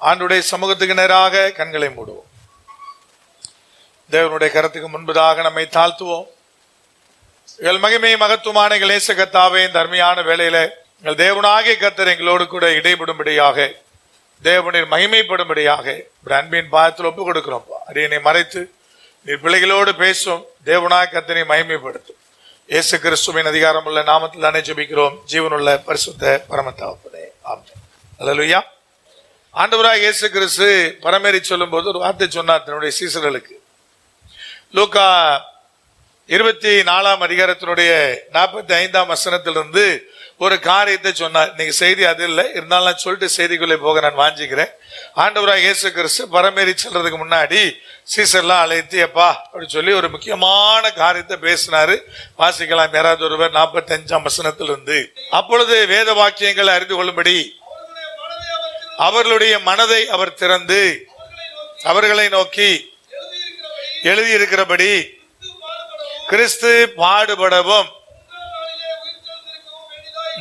ஆண்டுடைய சமூகத்துக்கு நேராக கண்களை மூடுவோம். தேவனுடைய கரத்துக்கு முன்பதாக நம்மை தாழ்த்துவோம். எங்கள் மகிமை மகத்துவமான நேச கர்த்தாவே, இந்த அருமையான வேளையில எங்கள் தேவனாகிய கர்த்தர் எங்களோடு கூட இடைபடும்படியாக, தேவனின் மகிமைப்படும்படியாக அன்பின் பாதத்தில் ஒப்புக் கொடுக்கிறோம். அரியணை மறைத்து நீர் பிள்ளைகளோடு பேசும். தேவனாகிய கர்த்தரை மகிமைப்படுத்தும். இயேசு கிறிஸ்துவின் அதிகாரம் உள்ள நாமத்தில் தானே ஜெபிக்கிறோம் ஜீவனுள்ள பரிசுத்த பரமதகப்பனே, ஆமென். அல்லேலூயா. ஆண்டவராகிய இயேசு கிறிஸ்து பரமேறி சொல்லும் போது ஒரு வார்த்தை சொன்னார் தன்னுடைய சீசர்களுக்கு. லூக்கா 24 அதிகாரத்தினுடைய 45 வசனத்திலிருந்து ஒரு காரியத்தை சொன்னார். இன்னைக்கு செய்தி அது இல்லை, இருந்தாலும் நான் சொல்லிட்டு செய்திக்குள்ளே போக நான் வாஞ்சிக்கிறேன். ஆண்டவராகிய இயேசு கிறிஸ்து பரமேறி செல்றதுக்கு முன்னாடி சீசர்லாம் அழைத்து எப்பா அப்படின்னு சொல்லி ஒரு முக்கியமான காரியத்தை பேசினாரு. வாசிக்கலாம் யாராவது ஒருவர் 45 வசனத்திலிருந்து. அப்பொழுது வேத வாக்கியங்களை அறிந்து கொள்ளும்படி அவர்களுடைய மனதை அவர் திறந்து அவர்களை நோக்கி எழுதியிருக்கிறபடி கிறிஸ்து பாடுபடவும்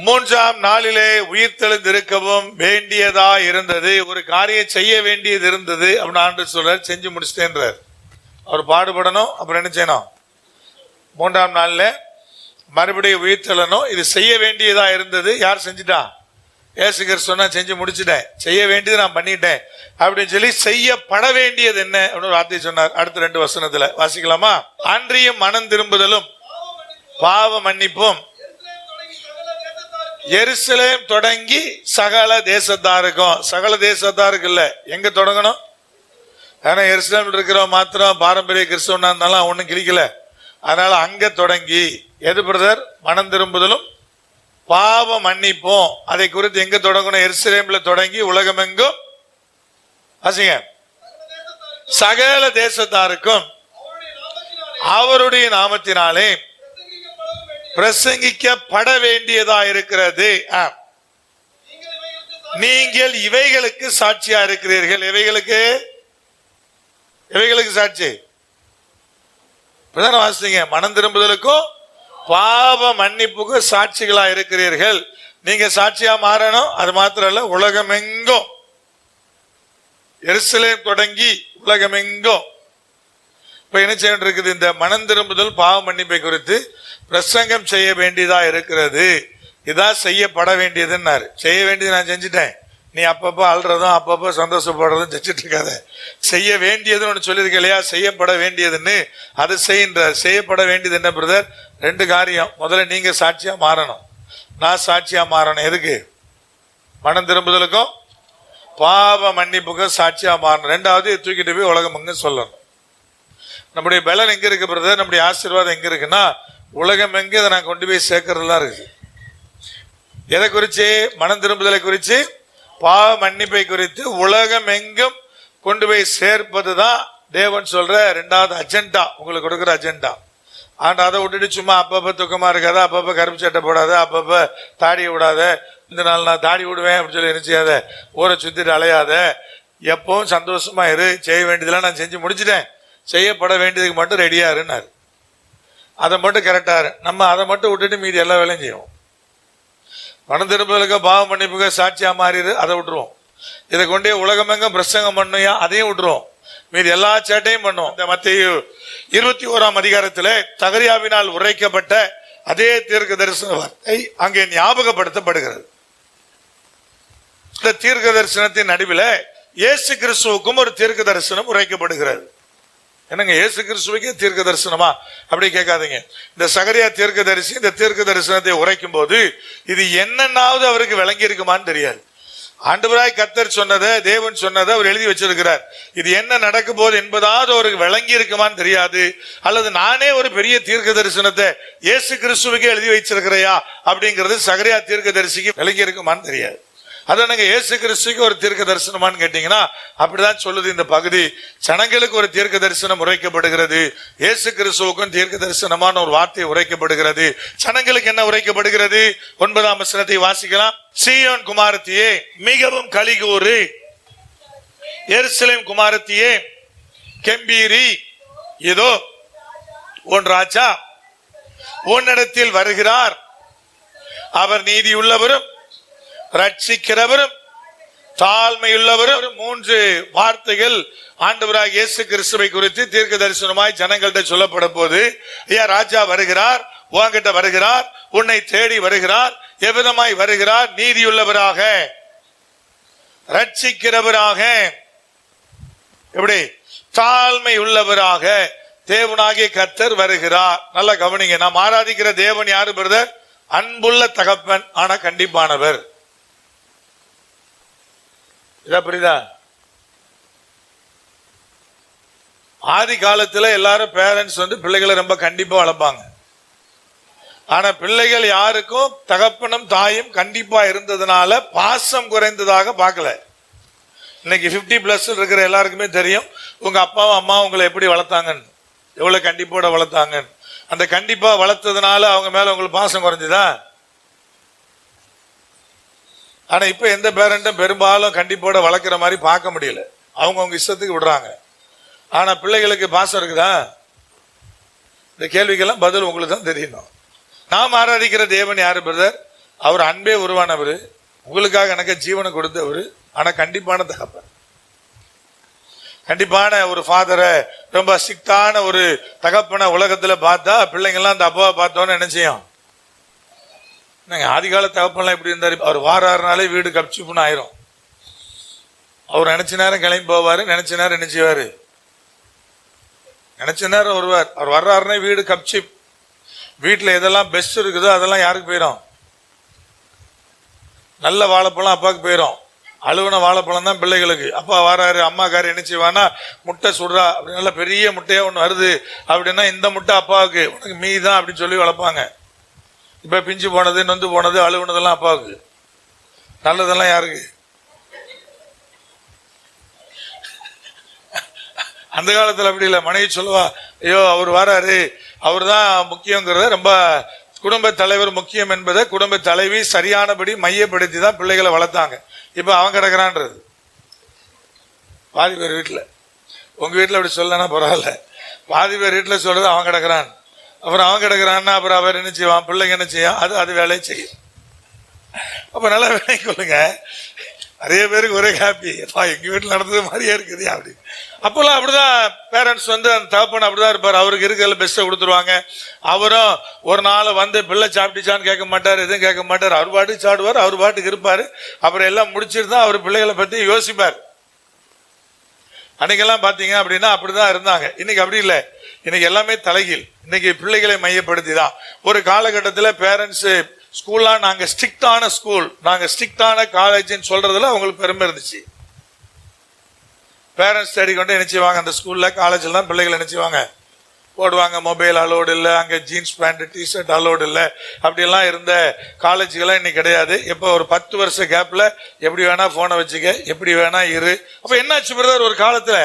3ஆம் நாளிலே உயிர்த்தெழுந்திருக்கவும் வேண்டியதா இருந்தது. ஒரு காரியம் செய்ய வேண்டியது இருந்தது அப்படின்னு ஆண்டவர் சொல்றார். செஞ்சு முடிச்சிட்டேன்றார். அவர் பாடுபடணும், அப்புறம் என்ன செய்யணும்? 3ஆம் நாள்ல மறுபடியும் உயிர்த்தெழணும். இது செய்ய வேண்டியதா இருந்தது. யார் செஞ்சுட்டா? இயேசு கிறிஸ்து சொன்னா செஞ்சு முடிச்சுட்டேன், செய்ய வேண்டியது நான் பண்ணிட்டேன் அப்படின்னு சொல்லி செய்யப்பட வேண்டியது என்ன அப்படின்னு வார்த்தை சொன்னார். அடுத்த 2 வசனத்துல வாசிக்கலாமா? அன்றியும் மனம் திரும்புதலும் பாவ மன்னிப்பும் எருசலேம் தொடங்கி சகல தேசத்தாருக்கும். சகல தேசத்தாருக்கு இல்ல, எங்க தொடங்கணும்? ஏன்னா எருசலேம் இருக்கிற மாத்திரம் பாரம்பரிய கிறிஸ்தவனா இருந்தாலும் ஒன்னும் கிளிக்கல. அதனால அங்க தொடங்கி எது பிரதர்? மனம் திரும்புதலும் பாவ மன்னிப்போம். அதை குறித்து எங்க தொடங்கணும்? எருசலேம்ல தொடங்கி உலகமெங்கும் வாசிங்க, சகல தேசத்தாருக்கும் அவருடைய நாமத்தினாலே பிரசங்கிக்கப்பட வேண்டியதா இருக்கிறது. நீங்கள் இவைகளுக்கு சாட்சியா இருக்கிறீர்கள். இவைகளுக்கு சாட்சி வாசிங்க. மனம் திரும்புதலுக்கும் பாவ மன்னிப்புக்கும் சாட்சிகளா இருக்கிறீர்கள். நீங்க சாட்சியா மாறணும். அது மாத்திரம் இல்ல, உலகமெங்கும், எருசலேம் தொடங்கி உலகமெங்கும். இப்ப என்ன செய்ய இருக்குது? இந்த மனம் திரும்புதல் பாவ மன்னிப்பை குறித்து பிரசங்கம் செய்ய வேண்டியதா இருக்கிறது. இதான் செய்யப்பட வேண்டியதுன்னாரு. செய்ய வேண்டியது நான் செஞ்சுட்டேன், நீ அப்பப்போ அல்றதும் அப்பப்போ சந்தோஷப்படுறதும் செஞ்சுட்டு இருக்காத. செய்ய வேண்டியதுன்னு ஒன்று சொல்லியிருக்க இல்லையா? செய்யப்பட வேண்டியதுன்னு அது செய்கின்றார். செய்யப்பட வேண்டியது என்ன பிரதர்? 2 காரியம். முதல்ல நீங்க சாட்சியா மாறணும், நான் சாட்சியா மாறணும். எதுக்கு? மனம் திரும்புதலுக்கும் பாவ மன்னிப்புக்கும் சாட்சியா மாறணும். 2வது தூக்கிட்டு போய் உலகம் எங்க சொல்லணும். நம்முடைய பலன் எங்க இருக்கு பிரதர்? நம்முடைய ஆசீர்வாதம் எங்க இருக்குன்னா உலகம் எங்க இதை நான் கொண்டு போய் சேர்க்கறதுலாம் இருக்கு. எதை குறிச்சு? மனம் திரும்புதலை குறிச்சு, பாவ மன்னிப்பை குறித்து உலகம் எங்கும் கொண்டு போய் சேர்ப்பதுதான் தேவன் சொல்ற 2வது அஜெண்டா, உங்களுக்கு கொடுக்குற அஜெண்டா. ஆனா அதை விட்டுட்டு சும்மா அப்பப்ப துக்கமா இருக்காத, அப்பப்ப கருப்பு சட்டை போடாத, அப்பப்ப தாடியை விடாத, இந்த நாள் நான் தாடி விடுவேன் அப்படின்னு சொல்லி நினைச்சாத, ஊரை சுத்திட்டு அலையாத, எப்பவும் சந்தோஷமா இரு. செய்ய வேண்டியதெல்லாம் நான் செஞ்சு முடிச்சுட்டேன், செய்யப்பட வேண்டியதுக்கு மட்டும் ரெடியா இருன்னாரு. அதை மட்டும் கரெக்டா இரு. நம்ம அதை மட்டும் விட்டுட்டு மீதி எல்லா வேலையும் செய்வோம். மனம் திரும்புதலுக்கு பாவ மன்னிப்புக்கு சாட்சியா மாறிடு, அதை விட்டுருவோம். இதை கொண்டே உலகமெங்க பிரசங்கம் பண்ணுயா, அதையும் விட்டுருவோம். மீது எல்லா சேட்டையும் பண்ணுவோம். இந்த மத்தேயு 21 அதிகாரத்தில் சகரியாவினால் உரைக்கப்பட்ட அதே தீர்க்க தரிசன வார்த்தை அங்கே ஞாபகப்படுத்தப்படுகிறது. இந்த தீர்க்க தரிசனத்தின் நடுவில் இயேசு கிறிஸ்துவுக்கும் ஒரு தீர்க்க தரிசனம் உரைக்கப்படுகிறது. என்னங்க, இயேசு கிறிஸ்துவுக்கே தீர்க்க தரிசனமா அப்படி கேட்காதீங்க. இந்த சகரியா தீர்க்க தரிசி இந்த தீர்க்க தரிசனத்தை உரைக்கும் போது இது என்னன்னாவது அவருக்கு விளங்கி இருக்குமான்னு தெரியாது. ஆண்டவராய் கர்த்தர் சொன்னதை, தேவன் சொன்னதை அவர் எழுதி வச்சிருக்கிறார். இது என்ன நடக்க போகுது என்பதாவது அவருக்கு விளங்கி இருக்குமான்னு தெரியாது. அல்லது நானே ஒரு பெரிய தீர்க்க தரிசனத்தை இயேசு கிறிஸ்துவுக்கே எழுதி வச்சிருக்கிறையா அப்படிங்கிறது சகரியா தீர்க்க தரிசிக்கு விளங்கி இருக்குமான்னு தெரியாது. அதானுங்க இயேசு கிறிஸ்துக்கு ஒரு தீர்க்க தரிசனமான்னு கேட்டீங்கன்னா அப்படிதான் சொல்லுது இந்த பகுதி. ஜனங்களுக்கு ஒரு தீர்க்க தரிசனம் உரைக்கப்படுகிறது, இயேசு கிறிஸ்துவுக்கும் தீர்க்க தரிசனமான ஒரு வார்த்தை உரைக்கப்படுகிறது. ஜனங்களுக்கு என்ன உரைக்கப்படுகிறது? 9ஆம் வசனத்தை வாசிக்கலாம். சீயோன் குமாரத்தியே மிகவும் களிகூறு, எருசலேம் குமாரத்தியே கெம்பீரி, இதோ உன் ராஜா உன்னிடத்தில் வருகிறார், அவர் நீதியுள்ளவரும் ரட்சிக்கிறவரும் தாழ்மையுள்ளவர். 3 வார்த்தைகள் ஆண்டவராக இயேசு கிறிஸ்துவை குறித்து தீர்க்க தரிசனமாய் ஜனங்கள்ட்ட சொல்லப்பட போது, ஐயா ராஜா வருகிறார், உன்கிட்ட வருகிறார், உன்னை தேடி வருகிறார். எவ்விதமாய் வருகிறார்? நீதியுள்ளவராக, ரட்சிக்கிறவராக, எப்படி தாழ்மை உள்ளவராக தேவனாகிய கர்த்தர் வருகிறார். நல்லா கவனிங்க. நாம் ஆராதிக்கிற தேவன் யாரு பிரதர்? அன்புள்ள தகப்பன், ஆனா கண்டிப்பானவர். இதா புரியுதா? ஆதி காலத்துல எல்லாரும் பேரண்ட்ஸ் பிள்ளைகளை ரொம்ப கண்டிப்பா வளர்ப்பாங்க. ஆனா பிள்ளைகள் யாருக்கும் தகப்பனும் தாயும் கண்டிப்பா இருந்ததுனால பாசம் குறைந்ததாக பார்க்கல. இன்னைக்கு 50+ இருக்கிற எல்லாருக்குமே தெரியும் உங்க அப்பாவும் அம்மா உங்களை எப்படி வளர்த்தாங்கன்னு, எவ்வளவு கண்டிப்போட வளர்த்தாங்கன்னு. அந்த கண்டிப்பா வளர்த்ததுனால அவங்க மேல உங்களுக்கு பாசம் குறைஞ்சுதா? ஆனா இப்ப எந்த பேரண்ட்டும் பெரும்பாலும் கண்டிப்போட வளர்க்கிற மாதிரி பார்க்க முடியல. அவங்க இஷ்டத்துக்கு விடுறாங்க. ஆனா பிள்ளைகளுக்கு பாசம் இருக்குதா? இந்த கேள்விக்கெல்லாம் பதில் உங்களுக்கு தான் தெரியணும். நாம் ஆராதிக்கிற தேவன் யாரு பிரதர்? அவர் அன்பே உருவானவர், உங்களுக்காக எனக்கு ஜீவனை கொடுத்தவர், ஆனா கண்டிப்பான தகப்பன். கண்டிப்பான ஒரு ஃபாதரை, ரொம்ப ஸ்ட்ரிக்டான ஒரு தகப்பனை உலகத்துல பார்த்தா பிள்ளைங்கள்லாம் அந்த அப்பாவை பார்த்தோன்னு என்ன செய்யும்? ஆதிகால தகப்பன்லாம் எப்படி இருந்தாரு? அவர் வாராருனாலே வீடு கப்சிப்புன்னு ஆயிரும். அவர் நினைச்ச நேரம் கிளம்பி போவாரு, நினைச்ச நேரம் என்ன செய்வாரு? நினைச்ச நேரம் வருவார். அவர் வர்றாருன்னா வீடு கப்சிப். வீட்டுல எதெல்லாம் பெஸ்ட் இருக்குதோ அதெல்லாம் யாருக்கு போயிடும்? நல்ல வாழைப்பழம் அப்பாவுக்கு போயிடும். அழுவன வாழைப்பழம் தான் பிள்ளைகளுக்கு. அப்பா வராரு, அம்மாக்காரு என்ன செய்வானா, முட்டை சுடுறா அப்படி, நல்ல பெரிய முட்டையா ஒண்ணு வருது அப்படின்னா இந்த முட்டை அப்பாவுக்கு, உனக்கு மீதான் அப்படின்னு சொல்லி வளர்ப்பாங்க. இப்ப பிஞ்சு போனது, நொந்து போனது, அழுவுனதெல்லாம் அப்பாவுக்கு, நல்லதெல்லாம் யாருக்கு? அந்த காலத்துல அப்படி இல்லை. மனைவி சொல்லுவா, ஐயோ அவர் வராரு, அவர் தான் முக்கியங்கிறத, ரொம்ப குடும்ப தலைவர் முக்கியம் என்பதை குடும்ப தலைவி சரியானபடி மையப்படுத்தி தான் பிள்ளைகளை வளர்த்தாங்க. இப்ப அவன் கிடக்குறான்றது பாதி பேர் வீட்டுல. உங்க வீட்டுல அப்படி சொல்லனா பரவாயில்ல, பாதி பேர் வீட்டுல சொல்றது அவன் கிடக்குறான். அப்புறம் அவன் கிடக்குறான்னா அப்புறம் அவர் என்ன செய்வான்? பிள்ளைங்க என்ன செய்யும்? அது வேலையை செய்யும். அப்ப நல்லா வேலை கொள்ளுங்க. நிறைய பேருக்கு ஒரே ஹாப்பி, எங்க வீட்டுல நடந்தது மாதிரியே இருக்குது அப்படி. அப்பெல்லாம் அப்படிதான் பேரண்ட்ஸ் அந்த தகப்பன் அப்படிதான் இருப்பாரு. அவருக்கு இருக்கிற பெஸ்ட்டை கொடுத்துருவாங்க. அவரும் ஒரு நாள் பிள்ளை சாப்பிட்டுச்சான்னு கேட்க மாட்டார், எதுவும் கேட்க மாட்டார். அவர் பாட்டுக்கு சாப்பிடுவார், அவர் பாட்டுக்கு இருப்பாரு. அப்புறம் எல்லாம் முடிச்சிட்டு தான் அவர் பிள்ளைகளை பத்தி யோசிப்பார். அன்னைக்கெல்லாம் பாத்தீங்க அப்படின்னா அப்படிதான் இருந்தாங்க. இன்னைக்கு அப்படி இல்லை. இன்னைக்கு எல்லாமே தலைகீழ். இன்னைக்கு பிள்ளைகளை மையப்படுத்தி தான். ஒரு காலகட்டத்தில் பேரண்ட்ஸ் ஸ்கூல்லாம் நாங்க ஸ்ட்ரிக்டான ஸ்கூல், நாங்க ஸ்ட்ரிக்டான காலேஜ்னு சொல்றதுல அவங்களுக்கு பெருமை இருந்துச்சு. பேரண்ட்ஸ் தேடி கொண்டு நினைச்சுவாங்க அந்த ஸ்கூல்ல காலேஜ்ல தான் பிள்ளைகள் நினைச்சுவாங்க போடுவாங்க. மொபைல் அலோடு இல்லை, அங்க ஜீன்ஸ் பேண்ட் டிஷர்ட் அலோடு இல்லை. அப்படியெல்லாம் இருந்த காலேஜுகள்லாம் இன்னைக்கு கிடையாது. எப்போ ஒரு 10 வருஷ கேப்ல எப்படி வேணா போனை வச்சுக்க, எப்படி வேணா இரு. அப்ப என்னாச்சு பிரதர்? ஒரு காலத்துல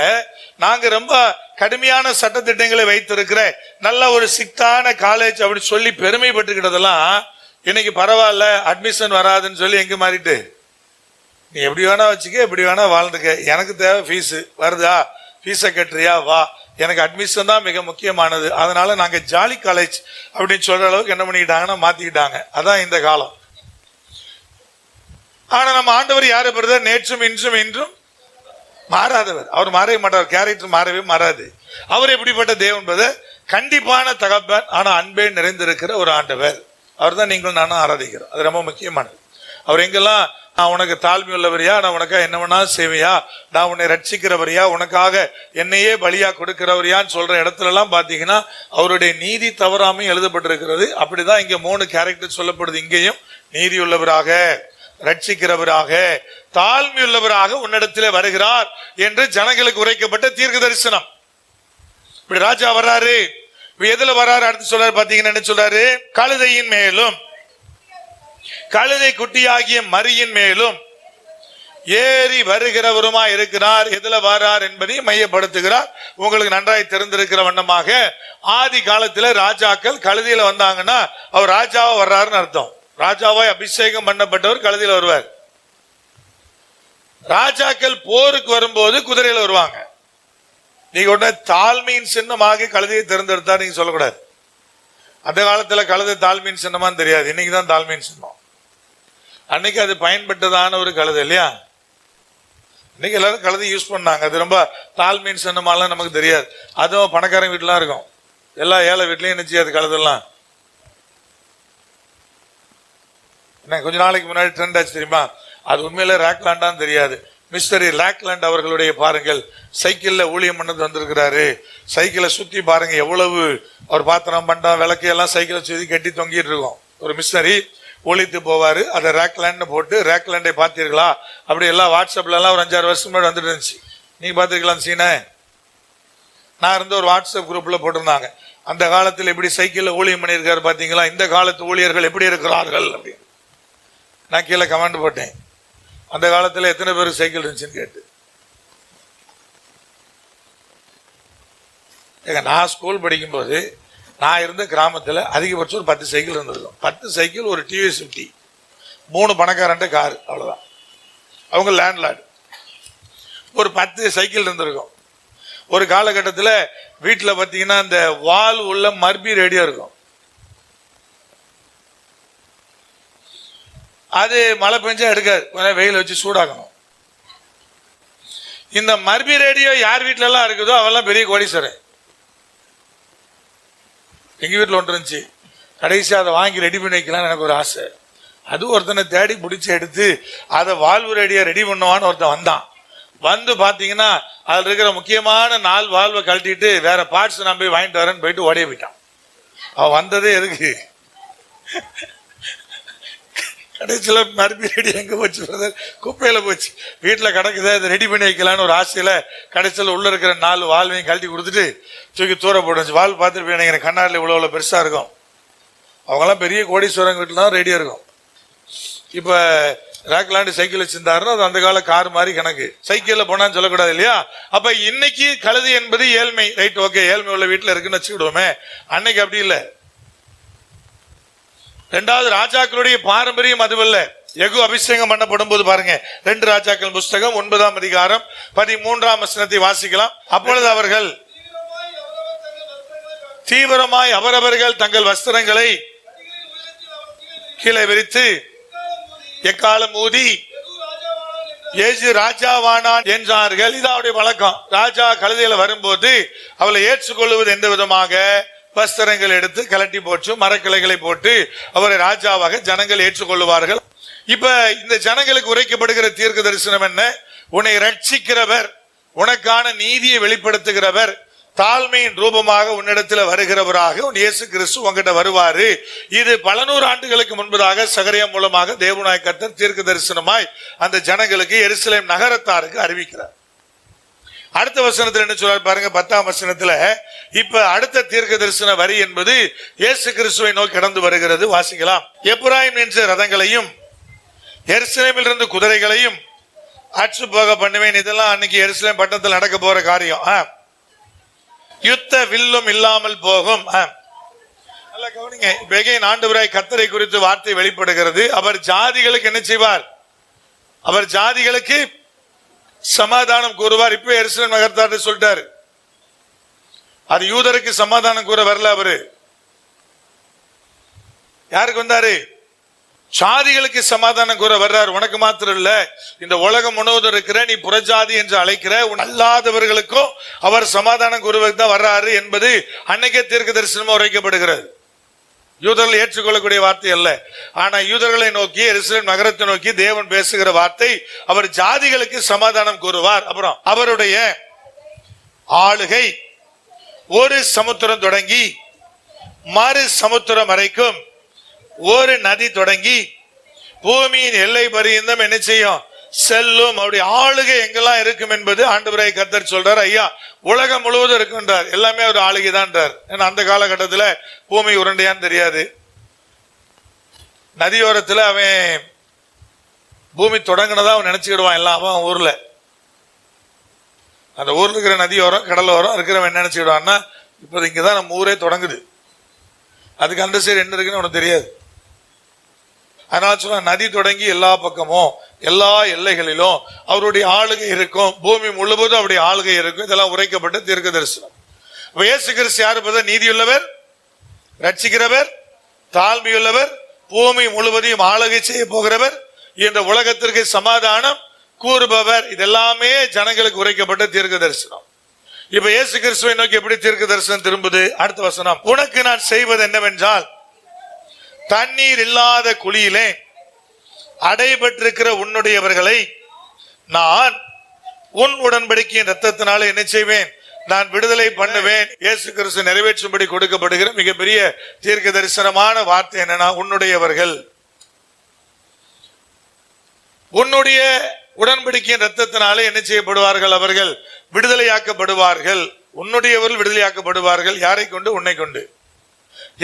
நாங்க ரொம்ப கடுமையான சட்டத்திட்டங்களை வைத்திருக்கிற நல்ல ஒரு ஸ்ட்ரிக்டான காலேஜ் அப்படி சொல்லி பெருமைப்பட்டுக்கிட்டதெல்லாம் இன்னைக்கு பரவாயில்ல, அட்மிஷன் வராதுன்னு சொல்லி எங்க மாறிட்டு, நீ எப்படி வேணா வச்சுக்க, எப்படி வேணா வாழ்ந்துக்க, எனக்கு தேவை ஃபீஸ் வருதா, ஃபீஸை கட்டுறியா வா, எனக்கு அட்மிஷன் தான் மிக முக்கியமானது, அதனால நாங்க ஜாலி காலேஜ் அப்படின்னு சொல்ற அளவுக்கு என்ன பண்ணிக்கிட்டாங்கன்னா மாத்திக்கிட்டாங்க. அதான் இந்த காலம். ஆனா நம்ம ஆண்டவர் யாரு பிரதர்? நேற்றும் இன்றும் இன்றும் மாறாதவர். அவர் மாறவே மாட்டார். கேரக்டர் மாறவே மாறாது. அவர் எப்படிப்பட்ட தேவன் பிரதர்? கண்டிப்பான தகப்பன், ஆனா அன்பே நிறைந்திருக்கிற ஒரு ஆண்டவர். அவர் தான் நீங்களும் நானும் ஆராதிக்கிறோம். அது ரொம்ப முக்கியமானது. அவர் எங்கெல்லாம் நான் உனக்கு தாழ்மை உள்ளவரியா, நான் உனக்காக என்ன வேணாலும் செய்வையா, நான் உன்னை ரட்சிக்கிறவரியா, உனக்காக என்னையே பலியா கொடுக்கிறவரியான்னு சொல்ற இடத்துல எல்லாம் பாத்தீங்கன்னா அவருடைய நீதி தவறாமையும் எழுதப்பட்டிருக்கிறது. அப்படிதான் இங்க 3 கேரக்டர் சொல்லப்படுது. இங்கேயும் நீதி உள்ளவராக, ரட்சிக்கிறவராக, தாழ்மை உள்ளவராக உன்னிடத்திலே வருகிறார் என்று ஜனங்களுக்கு உரைக்கப்பட்ட தீர்க்க தரிசனம். இப்படி ராஜா வர்றாரு. எதுல வர்றாரு? அடுத்து சொல்றாரு பாத்தீங்கன்னா என்ன சொல்றாரு? கழுதையின் மேலும், கழுதை குட்டியாகிய மரியின் மேலும் ஏறி வருகிறவருமா இருக்கிறார். எதுல வரார் என்பதை மையப்படுத்துகிறார். உங்களுக்கு நன்றாய் தெரிந்திருக்கிற வண்ணமாக ஆதி காலத்துல ராஜாக்கள் கழுதையில வந்தாங்கன்னா அவர் ராஜாவா வர்றாருன்னு அர்த்தம். ராஜாவாய் அபிஷேகம் பண்ணப்பட்டவர் கழுதையில வருவார். ராஜாக்கள் போருக்கு வரும்போது குதிரையில வருவாங்க. நீங்க உடனே தாழ்மையின் சின்னமாக கழுதையை தேர்ந்தெடுத்தா நீங்க சொல்லக்கூடாது. அந்த காலத்துல கழுதை தாழ்மையின் சின்னமான்னு தெரியாது. இன்னைக்குதான் தாழ்மையின் சின்னம். அன்னைக்கு அது பயன்பட்டதான ஒரு கழுதை இல்லையா? இன்னைக்கு எல்லாரும் கழுதை யூஸ் பண்ணாங்க. அது ரொம்ப தாழ்மையின் சின்னமாலாம் நமக்கு தெரியாது. அதுவும் பணக்காரங்க வீட்டுலாம் இருக்கும். எல்லா ஏழை வீட்லயும் என்ன செய்யாது கழுதெல்லாம். என்ன கொஞ்ச நாளைக்கு முன்னாடி ட்ரெண்ட் ஆச்சு தெரியுமா? அது உண்மையில ராக்லாண்டான்னு தெரியாது. மிஸ்டர் ராக்லாண்ட் அவர்களுடைய பாருங்கள், சைக்கிள்ல ஊழியம் பண்ணது வந்திருக்கிறாரு. சைக்கிளை சுத்தி பாருங்க, எவ்வளவு அவர் பாத்திரம் பண்டம் விளக்கு எல்லாம் சைக்கிளை சுத்தி கட்டி தொங்கிட்டு இருக்கும். ஒரு மிஷினரி ஒழித்து போவாரு. அதை ராக்லாண்ட் போட்டு, ராக்லாண்டை பார்த்தீர்களா? அப்படி எல்லாம் வாட்ஸ்அப்ல எல்லாம் ஒரு 5-6 வருஷம் முன்னாடி வந்துட்டு இருந்துச்சு. நீங்க பாத்துருக்கலாம் சீனை. நான் இருந்த ஒரு வாட்ஸ்அப் குரூப்ல போட்டிருந்தாங்க, அந்த காலத்தில் எப்படி சைக்கிள்ல ஊழியம் பண்ணியிருக்காரு பாத்தீங்களா, இந்த காலத்து ஊழியர்கள் எப்படி இருக்கிறார்கள் அப்படின்னு. நான் கீழே கமெண்ட் போட்டேன், அந்த காலத்துல எத்தனை பேருக்கு சைக்கிள் இருந்துச்சுன்னு கேட்டு. நான் ஸ்கூல் படிக்கும்போது நான் இருந்த கிராமத்தில் அதிகபட்சம் ஒரு 10 சைக்கிள் இருந்திருக்கும். 10 சைக்கிள், ஒரு டிவிஎஸ் 50, 3 பணக்காரன்ட்ட கார், அவ்வளவுதான். அவங்க லேண்ட்லார்டு. ஒரு 10 சைக்கிள் இருந்திருக்கும். ஒரு காலகட்டத்தில் வீட்டில் பார்த்தீங்கன்னா இந்த வால் உள்ள மர்பி ரேடியோ இருக்கும். அது மழை பெஞ்சா எடுக்காது, கொஞ்சம் வெயில் வச்சு சூடாக்கணும். இந்த மர்பி ரேடியோ யார் வீட்டுல எல்லாம் இருக்குதோ அவெல்லாம் பெரிய கோடீஸ்வரன். எங்க வீட்டில் ஒன்று இருந்துச்சு. கடைசி அதை வாங்கி ரெடி பண்ணி வைக்கலாம்னு எனக்கு ஒரு ஆசை. அது ஒருத்தனை தேடி பிடிச்சி எடுத்து அதை வால்வு ரேடியோ ரெடி பண்ணுவான்னு ஒருத்தன் வந்தான். வந்து பாத்தீங்கன்னா அதுல இருக்கிற முக்கியமான 4 வால்வை கழட்டிட்டு வேற பார்ட்ஸ் நான் போய் வாங்கிட்டு வரேன்னு போயிட்டு ஓடியே போயிட்டான். அவன் வந்ததே எதுக்கு? கடைசியில் மறுபடி ரெடி எங்க போச்சு பிரதர்? குப்பையில போச்சு. வீட்டுல கிடக்குது, அதை ரெடி பண்ணி வைக்கலான்னு ஒரு ஆசையில கடைசியில் உள்ள இருக்கிற 4 வால்வையும் கழட்டி கொடுத்துட்டு தூக்கி தூர போட்டு வால் பார்த்துட்டு போய் கண்ணாடியில் இவ்வளவு பெருசா இருக்கும். அவங்கெல்லாம் பெரிய கோடீஸ்வரங்க வீட்டுல தான் ரேடியோ இருக்கும். இப்ப ராக்லாண்டு சைக்கிள் வச்சிருந்தாருன்னா அது அந்த கால கார் மாதிரி கணக்கு. சைக்கிள்ல போனான்னு சொல்லக்கூடாது இல்லையா? அப்ப இன்னைக்கு கழுது என்பது ஏழ்மை. ரைட், ஓகே, ஏழ்மை உள்ள வீட்டுல இருக்குன்னு வச்சுக்கிடுவோமே. அன்னைக்கு அப்படி இல்லை. 2வது ராஜாக்களுடைய பாரம்பரியம் அதுவல்ல. யெகூ அபிஷேகம் பண்ணப்படும் போது பாருங்க, 2 ராஜாக்கள் புஸ்தகம் 9ஆம் அதிகாரம் 13ஆம் வசனத்தை வாசிக்கலாம். அப்பொழுது அவர்கள் தீவிரமாய் அவரவர்கள் தங்கள் வஸ்திரங்களை கீழே விரித்து எக்காலம் ஊதி ஏசு ராஜாவானான் என்றார்கள். இது அவருடைய வழக்கம். ராஜா கழுதையில வரும்போது அவளை ஏற்றுக்கொள்வது எந்த விதமாக? வஸ்திரங்கள் எடுத்து கலட்டி போட்டு மரக்கிளைகளை போட்டு அவரை ராஜாவாக ஜனங்கள் ஏற்றுக்கொள்வார்கள். இப்ப இந்த ஜனங்களுக்கு உரைக்கப்படுகிற தீர்க்க தரிசனம் என்ன? உன்னை ரட்சிக்கிறவர், உனக்கான நீதியை வெளிப்படுத்துகிறவர், தாழ்மையின் ரூபமாக உன்னிடத்தில் வருகிறவராக உன் இயேசு கிறிஸ்து உங்ககிட்ட வருவாரு. இது பல 100 ஆண்டுகளுக்கு முன்பதாக சகரியா மூலமாக தேவனாய கர்த்தர் தீர்க்க தரிசனமாய் அந்த ஜனங்களுக்கு எருசலேம் நகரத்தாருக்கு அறிவிக்கிறார். அடுத்த வசனத்தில் என்ன சொல்றார் பாருங்க, 10ஆம் வசனத்துல இப்ப அடுத்த தீர்க்க தரிசன வரி என்பது இயேசு கிறிஸ்துவை நோக்கி கடந்து வருகிறது. வாசிக்கலாம். எப்ராயிம் என்ற ரதங்களையும் எருசலேமில் இருந்து குதிரைகளையும் அற்று போக பண்ணுவேன். இதெல்லாம் அன்னைக்கு எருசலேம் பட்டணத்தில் நடக்க போற காரியம். யுத்த வில்லும் இல்லாமல் போகும். நல்லா கவனிங்க. பெகைன் ஆண்டவராய் கர்த்தரை குறித்து வார்த்தை வெளிப்படுகிறது. அவர் ஜாதிகளுக்கு என்ன செய்வார்? அவர் ஜாதிகளுக்கு சமாதானம் கூறுவார். இப்ப எருசலேம் நகரத்தார்ட்ட சொல்லிட்டாரு. அது யூதருக்கு சமாதானம் கூற வரல. அவரு யாருக்கு வந்தாரு? சாதிகளுக்கு சமாதானம் கூற வர்றாரு. உனக்கு மாத்திரம் இல்ல, இந்த உலகம் முழுவதும் இருக்கிற நீ புறஜாதி என்று அழைக்கிற அல்லாதவர்களுக்கும் அவர் சமாதானம் கூறுவதற்கு தான் வர்றாரு என்பது அன்னைக்கே தீர்க்க தரிசனமா உரைக்கப்படுகிறது. யூதர்கள் ஏற்றுக்கொள்ளக்கூடிய வார்த்தை அல்ல. ஆனா யூதர்களை நோக்கி எருசலேம் நகரத்தை நோக்கி தேவன் பேசுகிற வார்த்தை, அவர் ஜாதிகளுக்கு சமாதானம் கூறுவார். அப்புறம் அவருடைய ஆளுகை ஒரு சமுத்திரம் தொடங்கி மறு சமுத்திரம் வரைக்கும், ஒரு நதி தொடங்கி பூமியின் எல்லை பரியந்தம் என்ன செய்யும்? செல்லும். அவருடைய ஆளுகை எங்கெல்லாம் இருக்கும் என்பது ஆண்டவராய் கர்த்தர் சொல்றார். ஐயா, உலகம் முழுவதும் இருக்குன்றார். எல்லாமே ஒரு ஆளுகை தான். ஏன்னா அந்த காலகட்டத்தில் பூமி உருண்டையான்னு தெரியாது. நதியோரத்தில் அவன் பூமி தொடங்கினதா அவன் நினைச்சுக்கிடுவான். எல்லாம் அவன் ஊர்ல, அந்த ஊர்ல இருக்கிற நதியோரம் கடலோரம் இருக்கிறவன் என்ன நினைச்சுக்கிடுவான்னா, இப்போது இங்கதான் நம்ம ஊரே தொடங்குது, அதுக்கு அந்த சைடு என்ன இருக்குன்னு உனக்கு தெரியாது. அதனால சொல்ல, நதி தொடங்கி எல்லா பக்கமும் எல்லா எல்லைகளிலும் அவருடைய ஆளுகை இருக்கும். பூமி முழுவதும் அவருடைய ஆளுகை இருக்கும். இதெல்லாம் உரைக்கப்பட்ட தீர்க்க தரிசனம். இயேசு கிறிஸ்து யாரு? நீதியுள்ளவர், ரட்சிக்கிறவர், தாழ்மையுள்ளவர், பூமி முழுவதையும் ஆளுகை செய்ய போகிறவர், இந்த உலகத்திற்கு சமாதானம் கூறுபவர், இதெல்லாமே ஜனங்களுக்கு உரைக்கப்பட்ட தீர்க்க தரிசனம். இப்ப இயேசு கிறிஸ்துவை நோக்கி எப்படி தீர்க்க தரிசனம் திரும்புது? அடுத்த வசனம், உனக்கு நான் செய்வது என்னவென்றால் தண்ணீர் இல்லாத குழியிலே அடைபட்டிருக்கிற உன்னுடையவர்களை நான் உன் உடன்படிக்கையின் ரத்தத்தினால என்ன செய்வேன்? நான் விடுதலை பண்ணுவேன். இயேசு கிறிஸ்து நிறைவேற்றும்படி கொடுக்கப்படுகிற மிகப்பெரிய தீர்க்க தரிசனமான வார்த்தை என்னன்னா, உன்னுடையவர்கள். உன்னுடைய உடன்படிக்கையின் ரத்தத்தினாலே என்ன செய்யப்படுவார்கள்? அவர்கள் விடுதலையாக்கப்படுவார்கள். உன்னுடையவர்கள் விடுதலையாக்கப்படுவார்கள். யாரை கொண்டு? உன்னை கொண்டு.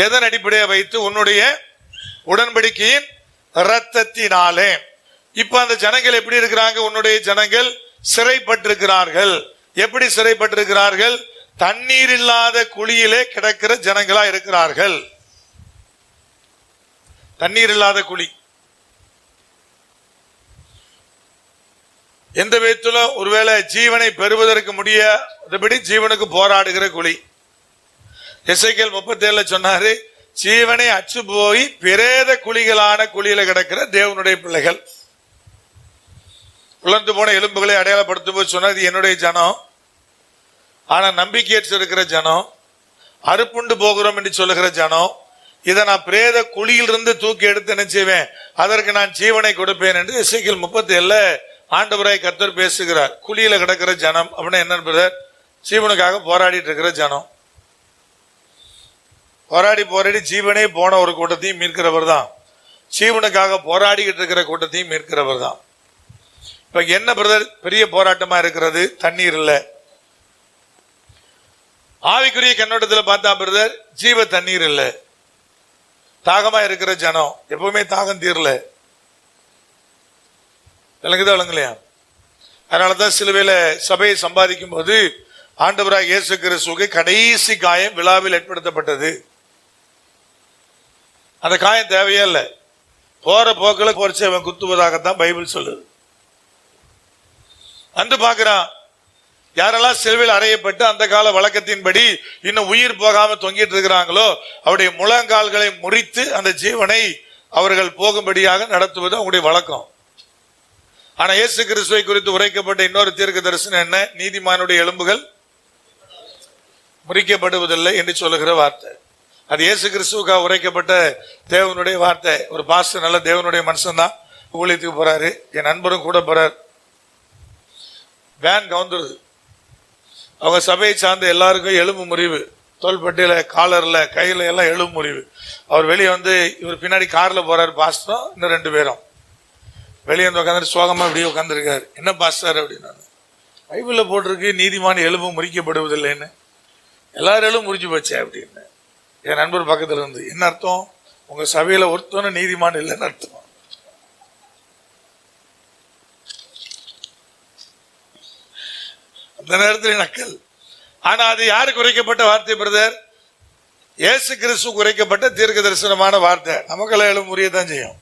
எதன் அடிப்படையை வைத்து? உன்னுடைய உடன்படிக்கையின் ரத்தத்தினாலே. இப்ப அந்த ஜனங்கள் எப்படி இருக்கிறாங்க? உன்னுடைய ஜனங்கள் சிறைப்பட்டிருக்கிறார்கள். எப்படி சிறைப்பட்டிருக்கிறார்கள்? தண்ணீர் இல்லாத குழியிலே கிடக்கிற ஜனங்களா இருக்கிறார்கள். தண்ணீர் இல்லாத குழி எந்த விதத்திலும் ஒருவேளை ஜீவனை பெறுவதற்கு முடியாதபடி ஜீவனுக்கு போராடுகிற குழி. எசேக்கியேல் 37 சொன்னாரு, ஜீவனை அச்சு போய் பிரேத குழிகளான குழியில கிடக்கிற தேவனுடைய பிள்ளைகள். உலர்ந்து போன எலும்புகளை அடையாளப்படுத்தும் போது சொன்னது என்னுடைய ஜனம், ஆனா நம்பிக்கையற்று இருக்கிற ஜனம், அறுப்புண்டு போகிறோம் என்று சொல்லுகிற ஜனம், இதை நான் பிரேத குழியிலிருந்து தூக்கி எடுத்து என்ன செய்வேன்? அதற்கு நான் ஜீவனை கொடுப்பேன் என்று எசேக்கியேல் 37 ஆண்டவராய் கர்த்தர் பேசுகிறார். குழியில கிடக்கிற ஜனம் அப்படின்னா என்ன? ஜீவனுக்காக போராடிட்டு இருக்கிற ஜனம். போராடி ஜீவனே போன ஒரு கூட்டத்தையும் மீட்கிறவர் தான். ஜீவனுக்காக போராடிக்கிட்டு இருக்கிற கூட்டத்தையும் மீட்கிறவர் தான். இப்ப என்ன பிரதர் பெரிய போராட்டமா இருக்கிறது? தண்ணீர் இல்ல. ஆவிக்குரிய கண்ணோட்டத்தில் பார்த்தா பிரதர், ஜீவ தண்ணீர் இல்ல. தாகமா இருக்கிற ஜனம், எப்பவுமே தாகம் தீரல. விளங்குதா விளங்கலையா? அதனாலதான் சிலுவையில சபையை சம்பாதிக்கும் போது ஆண்டவராக இயேசு கிறிஸ்துவுக்கு கடைசி காயம் விழாவில் ஏற்படுத்தப்பட்டது. அந்த காயம் தேவையே இல்லை. போற போக்கில் பொறிச்சு அவன் குத்துவதாகத்தான் பைபிள் சொல்லுது. வந்து பாக்குறான், யாரெல்லாம் சிலுவையில் அறையப்பட்டு அந்த கால வழக்கத்தின்படி இன்னும் உயிர் போகாம தொங்கிட்டு இருக்கிறாங்களோ அவருடைய முழங்கால்களை முறித்து அந்த ஜீவனை அவர்கள் போகும்படியாக நடத்துவது அவங்களுடைய வழக்கம். ஆனா இயேசு கிறிஸ்துவை குறித்து உரைக்கப்பட்ட இன்னொரு தீர்க்க தரிசனம் என்ன? நீதிமானுடைய எலும்புகள் முறிக்கப்படுவதில்லை என்று சொல்லுகிற வார்த்தை. அது இயேசு கிறிஸ்துவுக்காக உரைக்கப்பட்ட தேவனுடைய வார்த்தை. ஒரு பாஸ்டர் நல்ல தேவனுடைய மனுஷன் தான், ஊழியத்துக்கு போறாரு. என் நண்பரும் கூட போறார். வேன் கவுந்துருது. அவங்க சபையை சார்ந்த எல்லாருக்கும் எலும்பு முறிவு, தோள்பட்டியில, காலர்ல, கையில எல்லாம் எலும்பு முறிவு. அவர் வெளியே வந்து, இவர் பின்னாடி கார்ல போறாரு பாஸ்டரும் இன்னும் 2 பேரும். வெளியே வந்து உட்காந்து சோகமா இப்படியே உட்காந்துருக்காரு. என்ன பாஸ்டர் அப்படின்னா, பைபிள்ல போட்டிருக்கு நீதிமான எலும்பு முறிக்கப்படுவதில்லைன்னு. எல்லாரும் எலும்பு முறிச்சு போச்சே அப்படின்னு. என் நண்பர் பக்கத்துல இருந்து, என்ன அர்த்தம்? உங்க சபையில ஒருத்தனும் நீதிமான் இல்லைன்னு அர்த்தம். அந்த நேரத்தில் நக்கல். ஆனா அது யாருக்கு குறைக்கப்பட்ட வார்த்தை பிரதர்? இயேசு கிறிஸ்து குறைக்கப்பட்ட தீர்க்க தரிசனமான வார்த்தை. நமக்கெல்லாம் எலும்பு முறியத்தான் செய்யும்.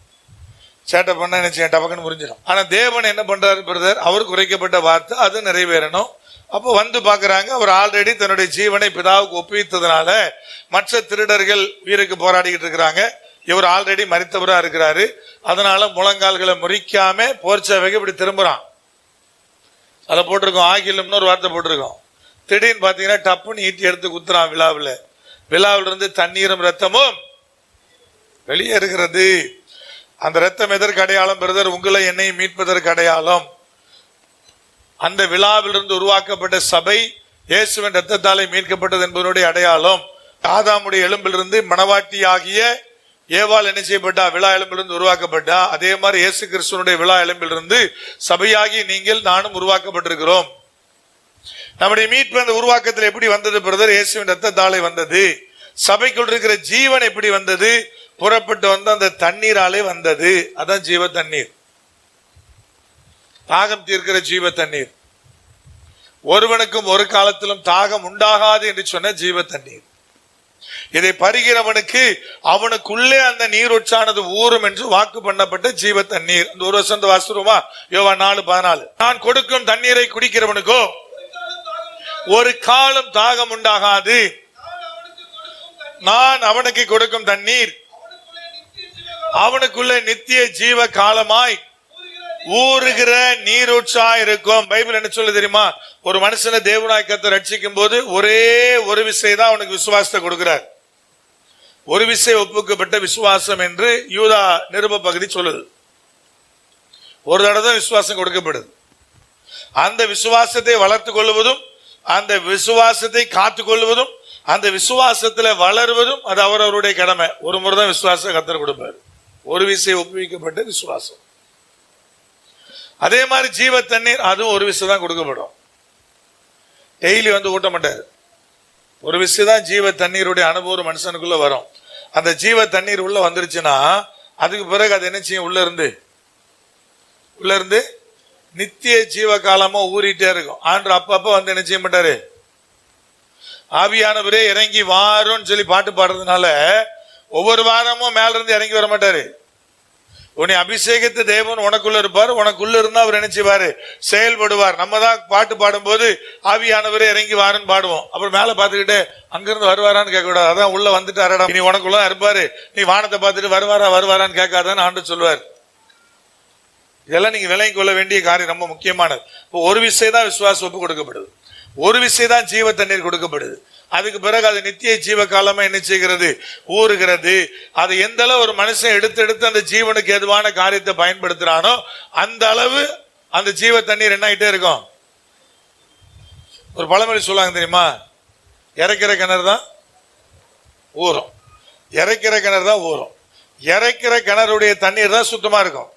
சேட்டை பண்ண என்ன செய்ய டபக்குன்னு முறிஞ்சிடும். ஆனா தேவன் என்ன பண்றாரு பிரதர்? அவருக்கு குறைக்கப்பட்ட வார்த்தை அது நிறைவேறணும். அப்போ வந்து பாக்குறாங்க, அவர் ஆல்ரெடி தன்னுடைய ஜீவனை பிதாவுக்கு ஒப்புவித்ததுனால மற்ற திருடர்கள் உயிருக்கு போராடிக்கிட்டு இருக்கிறாங்க. இவர் ஆல்ரெடி மரித்தவரா இருக்கிறாரு. அதனால முழங்கால்களை முறிக்காம போர்ச்சவைக்கு இப்படி திரும்புறான். அதை போட்டிருக்கோம், ஆகிலும் ஒரு வார்த்தை போட்டிருக்கோம். திடீர்னு பாத்தீங்கன்னா டப்புன்னு ஈட்டி எடுத்து குத்துறான் விழாவில் இருந்து தண்ணீரும் ரத்தமும் வெளியே இருக்கிறது. அந்த ரத்தம் எதற்கு அடையாளம் பிரதர்? உங்களை என்னையும் மீட்பதற்கு அடையாளம். அந்த விழாவிலிருந்து உருவாக்கப்பட்ட சபை இயேசுவின் ரத்தத்தாலே மீட்கப்பட்டது என்பதனுடைய அடையாளம். ஆதாமுடைய எலும்பிலிருந்து மணவாட்டி ஆகிய ஏவாள் என்ன செய்யப்பட்டா? விழா எலும்பிலிருந்து உருவாக்கப்பட்டா. அதே மாதிரி இயேசு கிறிஸ்துவனுடைய விழா எலும்பிலிருந்து சபையாகி நீங்கள் நானும் உருவாக்கப்பட்டிருக்கிறோம். நம்முடைய மீட்பு அந்த உருவாக்கத்தில் எப்படி வந்தது பிரதர்? இயேசுவின் ரத்தத்தாலே வந்தது. சபைக்குள் இருக்கிற ஜீவன் எப்படி வந்தது? புறப்பட்டு வந்து அந்த தண்ணீராலே வந்தது. அதான் ஜீவ தண்ணீர், தாகம் தீர்க்கிற ஜீவ தண்ணீர். ஒருவனுக்கும் ஒரு காலத்திலும் தாகம் உண்டாகாது என்று சொன்ன ஜீவ தண்ணீர். இதை பருகிறவனுக்கு அவனுக்குள்ளே அந்த நீரூற்றானது ஊறும் என்று வாக்கு பண்ணப்பட்ட ஜீவ தண்ணீர். அந்த ஒரு வருஷம் வாசிருமா? யோவான் 4:14. நான் கொடுக்கும் தண்ணீரை குடிக்கிறவனுக்கோ ஒரு காலம் தாகம் உண்டாகாது. நான் அவனுக்கு கொடுக்கும் தண்ணீர் அவனுக்குள்ளே நித்திய ஜீவ காலமாய் ஊறுகிற நீரூற்றா இருக்கும். பைபிள் என்ன சொல்லு தெரியுமா? ஒரு மனுஷனை தேவனாய் கர்த்தர் ரட்சிக்கும் போது ஒரே ஒரு விசை தான் அவனுக்கு விசுவாசத்தை கொடுக்கிறார். ஒரு விசை ஒப்புக்கப்பட்ட விசுவாசம் என்று யூதா நிருப பகுதி சொல்லுது. ஒரு தடவை தான் விசுவாசம் கொடுக்கப்படுது. அந்த விசுவாசத்தை வளர்த்து கொள்வதும், அந்த விசுவாசத்தை காத்து கொள்வதும், அந்த விசுவாசத்துல வளர்வதும் அது அவரவருடைய கடமை. ஒரு முறை தான் விசுவாசம் கர்த்தர் கொடுப்பார். ஒரு விசை ஒப்புவிக்கப்பட்ட விசுவாசம். அதே மாதிரி ஜீவ தண்ணீர், அதுவும் ஒரு விசை தான் கொடுக்கப்படும். டெய்லி வந்து ஊட்ட மாட்டார். ஒரு விசை தான் ஜீவ தண்ணீருடைய அனுபவம் மனுஷனுக்குள்ள வரும். அந்த ஜீவ தண்ணீர் உள்ள வந்துருச்சுன்னா அதுக்கு பிறகு அது என்ன செய்யும்? உள்ள இருந்து நித்திய ஜீவ காலமா ஊறிட்டே இருக்கும். ஆண்டு அப்பப்ப வந்து என்ன செய்ய மாட்டாரு? ஆவியானவரே இறங்கி வாருன்னு சொல்லி பாட்டு பாடுறதுனால ஒவ்வொரு வாரமும் மேல இருந்து இறங்கி வர மாட்டாரு. உன்னை அபிஷேகத்து தேவன் உனக்குள்ள இருப்பார். உனக்குள்ள இருந்தா அவர் நினைச்சுவாரு, செயல்படுவார். நம்ம தான் பாட்டு பாடும் போது ஆவியானவரே இறங்கி வாருன்னு பாடுவோம். அப்புறம் மேல பாத்துக்கிட்டு அங்கிருந்து வருவாரான்னு கேட்க கூடாது. அதான் உள்ள வந்துட்டாரடா, நீ உனக்குள்ள இருப்பாரு, நீ வானத்தை பார்த்துட்டு வருவாரான்னு கேட்காதான்னு ஆண்டு சொல்லுவார். இதெல்லாம் நீங்க விளங்கி கொள்ள வேண்டிய காரியம், ரொம்ப முக்கியமானது. இப்போ ஒரு விசை தான் விசுவாச ஒப்பு கொடுக்கப்படுது. ஒரு விசை தான் ஜீவ தண்ணீர் கொடுக்கப்படுது. அதுக்கு பிறகு அது நித்திய ஜீவ காலமா என்ன செய்கிறது? ஊறுகிறது. அது எந்த அளவு ஒரு மனுஷன் எடுத்து அந்த ஜீவனுக்கு எதுவான காரியத்தை பயன்படுத்துறானோ அந்த அளவு அந்த ஜீவ தண்ணீர் என்ன ஆயிட்டே இருக்கும். ஒரு பழமொழி சொல்லுவாங்க தெரியுமா? இறைக்கிற கிணறு தான் ஊறும். இறைக்கிற கிணறு தான் ஊறும். இறைக்கிற கிணறுடைய தண்ணீர் தான் சுத்தமா இருக்கும்.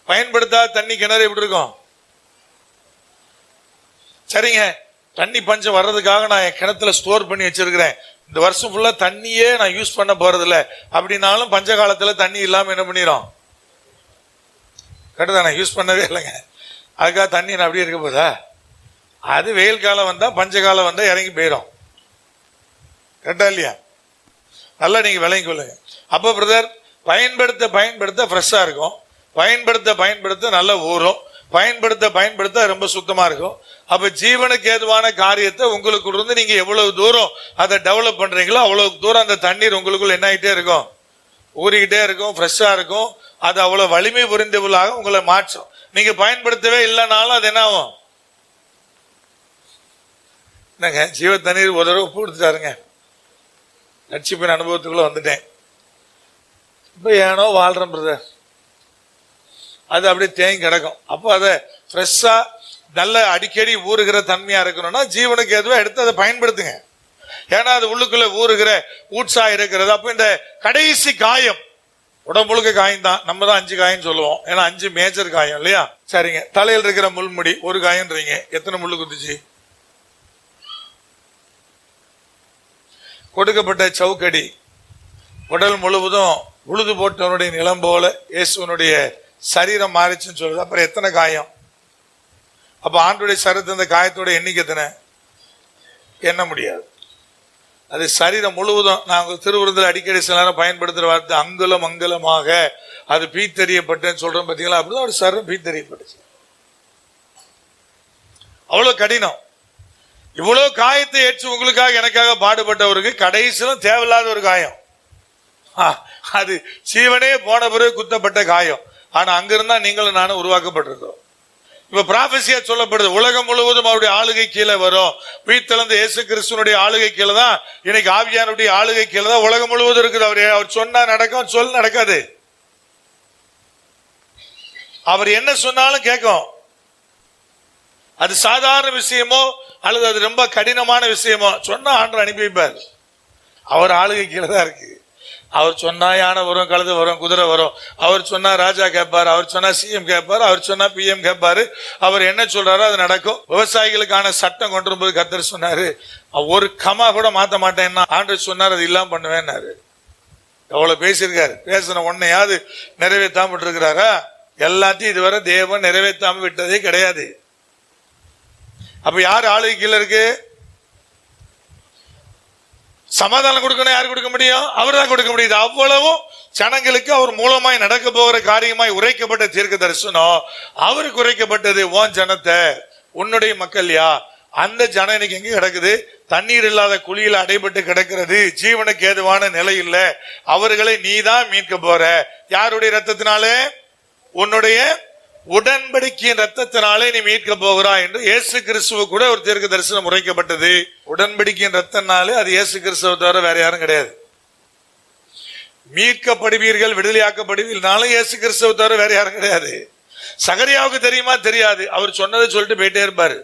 பயன்படுத்தாத தண்ணி கிணறு எப்படி இருக்கும்? சரிங்க, தண்ணி பஞ்சம் வர்றதுக்காக நான் என் கிணத்துல ஸ்டோர் பண்ணி வச்சிருக்கிறேன், இந்த வருஷம் ஃபுல்லா தண்ணியே நான் யூஸ் பண்ண போறது இல்லை அப்படின்னாலும் பஞ்ச காலத்துல தண்ணி இல்லாம என்ன பண்ணிடும்? கரெக்டான யூஸ் பண்ணவே இல்லைங்க. அதுக்காக தண்ணி நான் அப்படியே இருக்க போதா? அது வெயில் காலம் வந்தா பஞ்ச காலம் வந்தா இறங்கி போயிடும். கரெக்டா இல்லையா? நல்லா நீங்க விளங்கி கொள்ளுங்க. அப்போ பிரதர், பயன்படுத்த ஃப்ரெஷ்ஷா இருக்கும். பயன்படுத்த நல்ல ஊறும். பயன்படுத்த ரொம்ப சுத்தமா இருக்கும். அப்ப ஜீவனுக்கு ஏதுவான காரியத்தை உங்களுக்குள்ள இருந்து நீங்க எவ்வளவு தூரம் அதை டெவலப் பண்றீங்களோ அவ்வளவு தூரம் அந்த தண்ணீர் உங்களுக்குள்ள என்ன ஆகிட்டே இருக்கும்? ஊறிக்கிட்டே இருக்கும், ஃப்ரெஷ்ஷா இருக்கும். அது அவ்வளவு வலிமை புரிந்தவளாக உங்களை மாற்றும். நீங்க பயன்படுத்தவே இல்லைனாலும் அது என்ன ஆகும்? என்னங்க, ஜீவ தண்ணீர் ஒரு தடவை கொடுத்துட்டாருங்க, ரட்சிப்பின் அனுபவத்துக்குள்ள வந்துட்டேன், இப்ப ஏனோ வாழ்றேன் பிரதர், அது அப்படியே தேங்கி கிடக்கும். அப்போ அதை ஃப்ரெஷ்ஷா நல்ல அடிக்கடி ஊறுகிற தன்மையா இருக்கணும்னா ஜீவனுக்கு எதுவும் எடுத்து அதை பயன்படுத்துங்க. ஏன்னா அது உள்ளுக்குள்ள ஊறுகிற ஊட்சா இருக்கிறது. அப்போ இந்த கடைசி காயம், உடம்புழுக்க காயம் தான். நம்ம தான் 5 காயம் சொல்லுவோம், ஏன்னா 5 மேஜர் காயம் இல்லையா? சரிங்க, தலையில் இருக்கிற முள்முடி ஒரு காயம்ன்றீங்க, எத்தனை முள்ளு குத்துச்சு? கொடுக்கப்பட்ட சவுக்கடி, உடல் முழுவதும் உழுது போட்டவனுடைய நிலம் போல இயேசுவனுடைய சரீரம் மாறிச்சுன்னு சொல்லுது. அப்புறம் எத்தனை காயம்? அப்ப ஆண்டுடைய சரீரத்தை அந்த காயத்தோட எண்ணிக்கை எத்தனை? எண்ண முடியாது. அது சரீரம் முழுவதும். நாங்கள் திருவிருந்தில் அடிக்கடி சில நேரம் பயன்படுத்துகிற வார்த்தை அங்குலம் அங்குலமாக அது பீத்தறியப்பட்டேன்னு சொல்றோம் பார்த்தீங்களா? அப்படிதான் ஒரு சரீரம் பீத்தறியப்பட்டுச்சு. அவ்வளவு கடினம். இவ்வளவு காயத்தை ஏற்று உங்களுக்காக எனக்காக பாடுபட்டவருக்கு கடைசியிலும் தேவையில்லாத ஒரு காயம். அது ஜீவனே போன பிறகு குத்தப்பட்ட காயம். ஆனா அங்கிருந்தா நீங்களும் நானும் உருவாக்கப்பட்டிருக்கோம். இப்ப ப்ராபசியா சொல்லப்படுது, உலகம் முழுவதும் அவருடைய ஆளுகை கீழே வரும். உயிர்த்தெழுந்த இயேசு கிறிஸ்துவனுடைய ஆளுகை கீழே தான், இன்னைக்கு ஆவியானுடைய ஆளுகை கீழே தான் உலகம் முழுவதும் இருக்குது. அவர் சொன்னா நடக்கும், சொல் நடக்காது. அவர் என்ன சொன்னாலும் கேட்கும். அது சாதாரண விஷயமோ அல்லது அது ரொம்ப கடினமான விஷயமோ சொன்னா ஆண்டவர் அனுப்பி வைப்பார். அவர் ஆளுகை கீழே தான் இருக்கு. அவர் சொன்னா யானை வரும், கழுதை வரும், குதிரை வரும். அவர் சொன்னா ராஜா கேட்பாரு, அவர் சொன்னா சிஎம் கேட்பாரு, அவர் சொன்னா பிஎம் கேட்பாரு. அவர் என்ன சொல்றாரோ அது நடக்கும். விவசாயிகளுக்கான சட்டம் கொண்டு வரும்போது கர்த்தர் சொன்னாரு, ஒரு கமா கூட மாத்த மாட்டேன்னா ஆண்டவர் சொன்னார், அது இல்லாம பண்ணுவேன்னாரு. எவ்வளவு பேசியிருக்காரு. பேசின ஒன்னையாவது நிறைவேற்றாம விட்டு இருக்கிறாரா? எல்லாத்தையும் இதுவரை தேவன் நிறைவேற்றாம விட்டதே கிடையாது. அப்ப யார் ஆளுகை கீழே இருக்கு? சமாதானம் கொடுக்கணும் யாரு கொடுக்க முடியும்? அவர் தான் கொடுக்க முடியுது. அவ்வளவும் ஜனங்களுக்கு அவர் மூலமாய் நடக்க போகிற காரியமாய் உரைக்கப்பட்ட தீர்க்க தரிசனம் அவருக்கு உரைக்கப்பட்டது. உன் ஜனத்தை, உன்னுடைய மக்கள் யா, அந்த ஜனம் இன்னைக்கு எங்க கிடக்குது? தண்ணீர் இல்லாத குழியில் அடைபட்டு கிடக்கிறது. ஜீவனுக்கு ஏதுவான நிலை இல்லை. அவர்களை நீதான் மீட்க போற. யாருடைய ரத்தத்தினாலே? உன்னுடைய உடன்படிக்கையின் ரத்தத்தினாலே நீ மீட்க போகிறாய் என்று இயேசு கிறிஸ்துவ கூட ஒரு தீர்க்க தரிசனம் உரைக்கப்பட்டது. உடன்படிக்கையின் ரத்தத்தினாலே அது இயேசு கிறிஸ்துவ தவிர வேற யாரும் கிடையாது. மீட்கப்படுவீர்கள், விடுதலையாக்கப்படுவீர்கள்னாலும் இயேசு கிறிஸ்துவ தவிர வேற யாரும் கிடையாது. சகரியாவுக்கு தெரியுமா? தெரியாது. அவர் சொன்னதை சொல்லிட்டு போயிட்டே இருப்பாரு.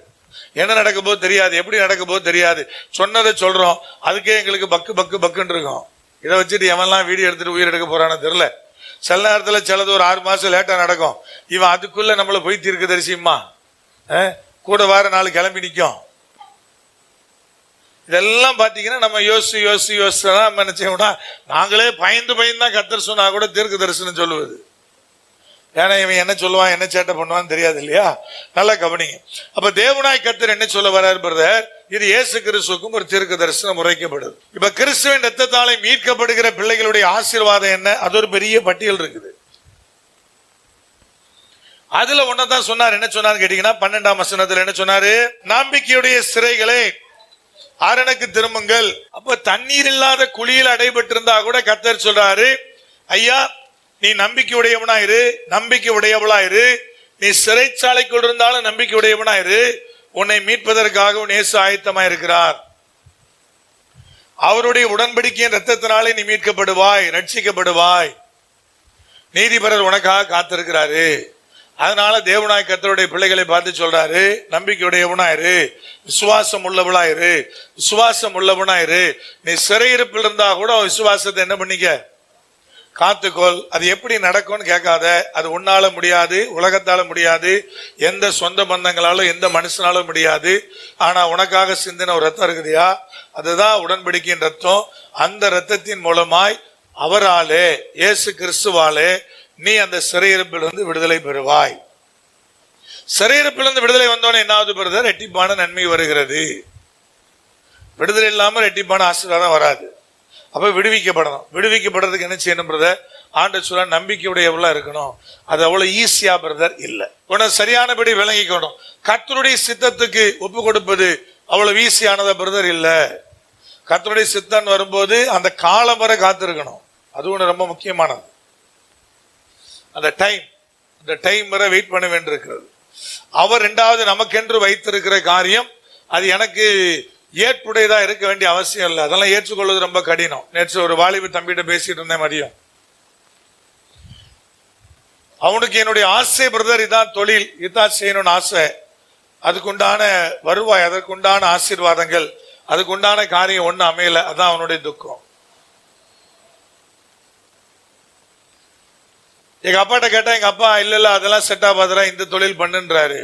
என்ன நடக்க போது தெரியாது, எப்படி நடக்க போது தெரியாது. சொன்னதை சொல்றோம், அதுக்கே எங்களுக்கு பக்கு பக்கு பக்குன்னு இருக்கும். இதை வச்சுட்டு எவன்லாம் வீடியோ எடுத்துட்டு உயிர் எடுக்க போறான்னு தெரியல. சில நேரத்தில் சிலது ஒரு 6 மாசம் லேட்டா நடக்கும். இவன் அதுக்குள்ள நம்மள போய் தீர்க்க தரிசிமா கூட வார நாள் கிளம்பி நிற்கும். இதெல்லாம் பாத்தீங்கன்னா நம்ம யோசிச்சுதான் நம்ம என்ன செய்யணும்னா, நாங்களே பயந்து தான் கர்த்தர் சொன்னா கூட தீர்க்க தரிசனம் சொல்லுவது. ஏன்னா இவன் என்ன சொல்லுவான், என்ன சேட்டை பண்ணுவான்னு தெரியாது இல்லையா? நல்லா கவனிங்க. அப்ப தேவனாய் கர்த்தர் என்ன சொல்ல வர்றார் பிரதர்? இது இயேசு கிறிஸ்துவுக்கும் ஒரு தீர்க்க தரிசனம் உரைக்கப்படுது. இப்ப கிறிஸ்துவின் ரத்தத்தாலே மீட்கப்படுகிற பிள்ளைகளுடைய ஆசீர்வாதம் என்ன? அது ஒரு பெரிய பட்டியல் இருக்குது. அதுல ஒன்னதான் சொன்னார். என்ன சொன்னார் கேட்டீங்கன்னா, 12ஆம் வசனத்துல என்ன சொன்னாரு? நம்பிக்கையுடைய சிறைகளே அரணுக்கு திரும்புங்கள். அப்ப தண்ணீர் இல்லாத குழியில் அடைபட்டிருந்தா கூட கர்த்தர் சொல்றாரு, ஐயா நீ நம்பிக்கை உடையவனாயிரு, நம்பிக்கை உடையவளாயிரு. நீ சிறைச்சாலைக்குள் இருந்தாலும் நம்பிக்கை உடையவனாயிரு. உன்னை மீட்பதற்காக உன் இயேசு ஆயத்தமாய் இருக்கிறார். அவருடைய உடன்படிக்கையின் ரத்தத்தினாலே நீ மீட்கப்படுவாய், ரட்சிக்கப்படுவாய். நீதிபரர் உனக்காக காத்திருக்கிறாரு. அதனால தேவனாய் கர்த்தருடைய பிள்ளைகளை பார்த்து சொல்றாரு, நம்பிக்கையுடையவனாயிரு, விசுவாசம் உள்ளவளாயிரு, விசுவாசம் உள்ளவனாயிரு. நீ சிறையிருப்பில் இருந்தா கூட விசுவாசத்தை என்ன பண்ணிக்க? காத்துக்கோள். அது எப்படி நடக்கும்னு கேட்காத. அது உன்னால முடியாது, உலகத்தால முடியாது, எந்த சொந்த பந்தங்களாலும் எந்த மனுஷனாலும் முடியாது. ஆனா உனக்காக சிந்தின ஒரு ரத்தம் இருக்குதுயா, அதுதான் உடன்படிக்கையின் ரத்தம். அந்த ரத்தத்தின் மூலமாய் அவராலே, இயேசு கிறிஸ்துவாலே நீ அந்த சிறையிருப்பிலிருந்து விடுதலை பெறுவாய். சிறையிருப்பிலிருந்து விடுதலை வந்தோன்னு என்ன ஆகுது பிரதர்? ரெட்டிப்பான நன்மை வருகிறது. விடுதலை இல்லாம ரெட்டிப்பான ஆசீர்வாதம் வராது. அப்ப விடுவிக்கப்படணும். விடுவிக்கப்படுறதுக்கு என்ன செய்யணும் பிரதர்? ஆண்டவர் சொல்ல நம்பிக்கையுடையவளா இருக்கணும். அது அவ்வளவு ஈஸியா பிரதர் இல்ல. உனக்கு சரியானபடி விளங்கிக்கணும். கர்த்தருடைய சித்தத்துக்கு ஒப்பு கொடுப்பது அவ்வளவு ஈஸியானதா பிரதர் இல்ல. கர்த்தருடைய சித்தம் வரும்போது அந்த காலம் வரை காத்திருக்கணும். அது ஒண்ணு ரொம்ப முக்கியமானது. அந்த டைம் வரை வெயிட் பண்ண வேண்டியிருக்கிறது. அவர் 2வது நமக்கென்று வைத்திருக்கிற காரியம் அது எனக்கு ஏற்புடையதா இருக்க வேண்டிய அவசியம் இல்லை. அதெல்லாம் ஏற்றுக்கொள்வது ரொம்ப கடினம். நேற்று ஒரு வாலிப தம்பிகிட்ட பேசிட்டு இருந்தேன் மதியம். அவனுக்கு என்னுடைய ஆசை பிரதர், இதான் தொழில், இதான் செய்யணும்னு ஆசை. அதுக்குண்டான வருவாய், அதற்குண்டான ஆசீர்வாதங்கள், அதுக்குண்டான காரியம் ஒண்ணு அமையல. அதான் அவனுடைய துக்கம். எங்க அப்பாட்ட கேட்டா எங்க அப்பா இல்ல அதெல்லாம் செட் ஆகாதரா, இந்த தொழில் பண்ணுன்றாரு.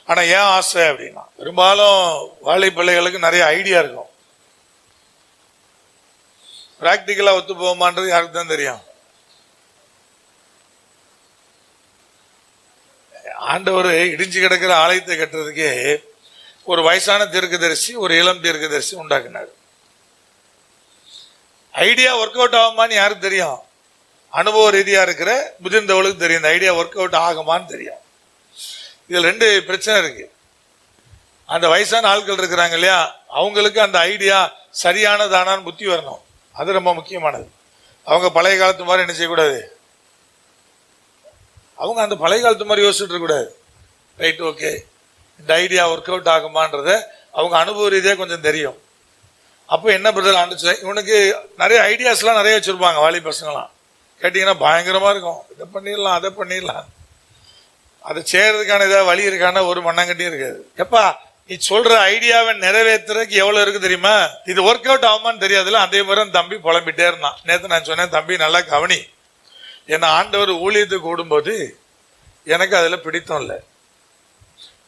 ஆனா ஏன் ஆசை அப்படின்னா, பெரும்பாலும் வாழை பிள்ளைகளுக்கு நிறைய ஐடியா இருக்கும். பிராக்டிக்கலா ஒத்து போகுமான்றது யாருக்கு தான் தெரியும். ஆண்டவர் இடிஞ்சு கிடக்கிற ஆலயத்தை கட்டுறதுக்கே ஒரு வயசான தீர்க்கதரிசி, ஒரு இளம் தீர்க்கதரிசி உண்டாக்குனார். ஐடியா ஒர்க் அவுட் ஆகுமான்னு யாருக்கு தெரியும்? அனுபவ ரீதியா இருக்கிற முதிர்ந்தவளுக்கு தெரியும் இந்த ஐடியா ஒர்க் அவுட் ஆகுமான்னு தெரியும். இதுல 2 பிரச்சனை இருக்கு. அந்த வயசான ஆட்கள் இருக்கிறாங்க இல்லையா, அவங்களுக்கு அந்த ஐடியா சரியானதானான்னு புத்தி வரணும். அது ரொம்ப முக்கியமானது. அவங்க பழைய காலத்து மாதிரி என்ன செய்யக்கூடாது, அவங்க அந்த பழைய காலத்து மாதிரி யோசிச்சுட்டு இருக்கக்கூடாது. ரைட், ஓகே, இந்த ஐடியா ஒர்க் அவுட் ஆகுமான்றத அவங்க அனுபவ ரீதியாக கொஞ்சம் தெரியும். அப்போ என்ன பிரதர் ஆண்டுச்சு, இவனுக்கு நிறைய ஐடியாஸ்லாம் நிறைய வச்சிருப்பாங்க. வாலி பசங்களாம் கேட்டிங்கன்னா பயங்கரமா இருக்கும். இதை பண்ணிடலாம், அதை பண்ணிடலாம். அதை செய்யறதுக்கான ஏதாவது வழி இருக்கான ஒரு மண்ணாங்கட்டியும் இருக்காது. எப்பா நீ சொல்ற ஐடியாவை நிறைவேற்றுறதுக்கு எவ்வளவு இருக்கு தெரியுமா? இது ஒர்க் அவுட் ஆகுமான்னு தெரியாதுல. அதே மாதிரி தம்பி புலம்பிட்டே இருந்தான். நேற்று நான் சொன்னேன், தம்பி நல்லா கவனி, என்ன ஆண்டவர் ஊழியத்துக்கு கூடும்போது எனக்கு அதுல பிடித்தம் இல்லை.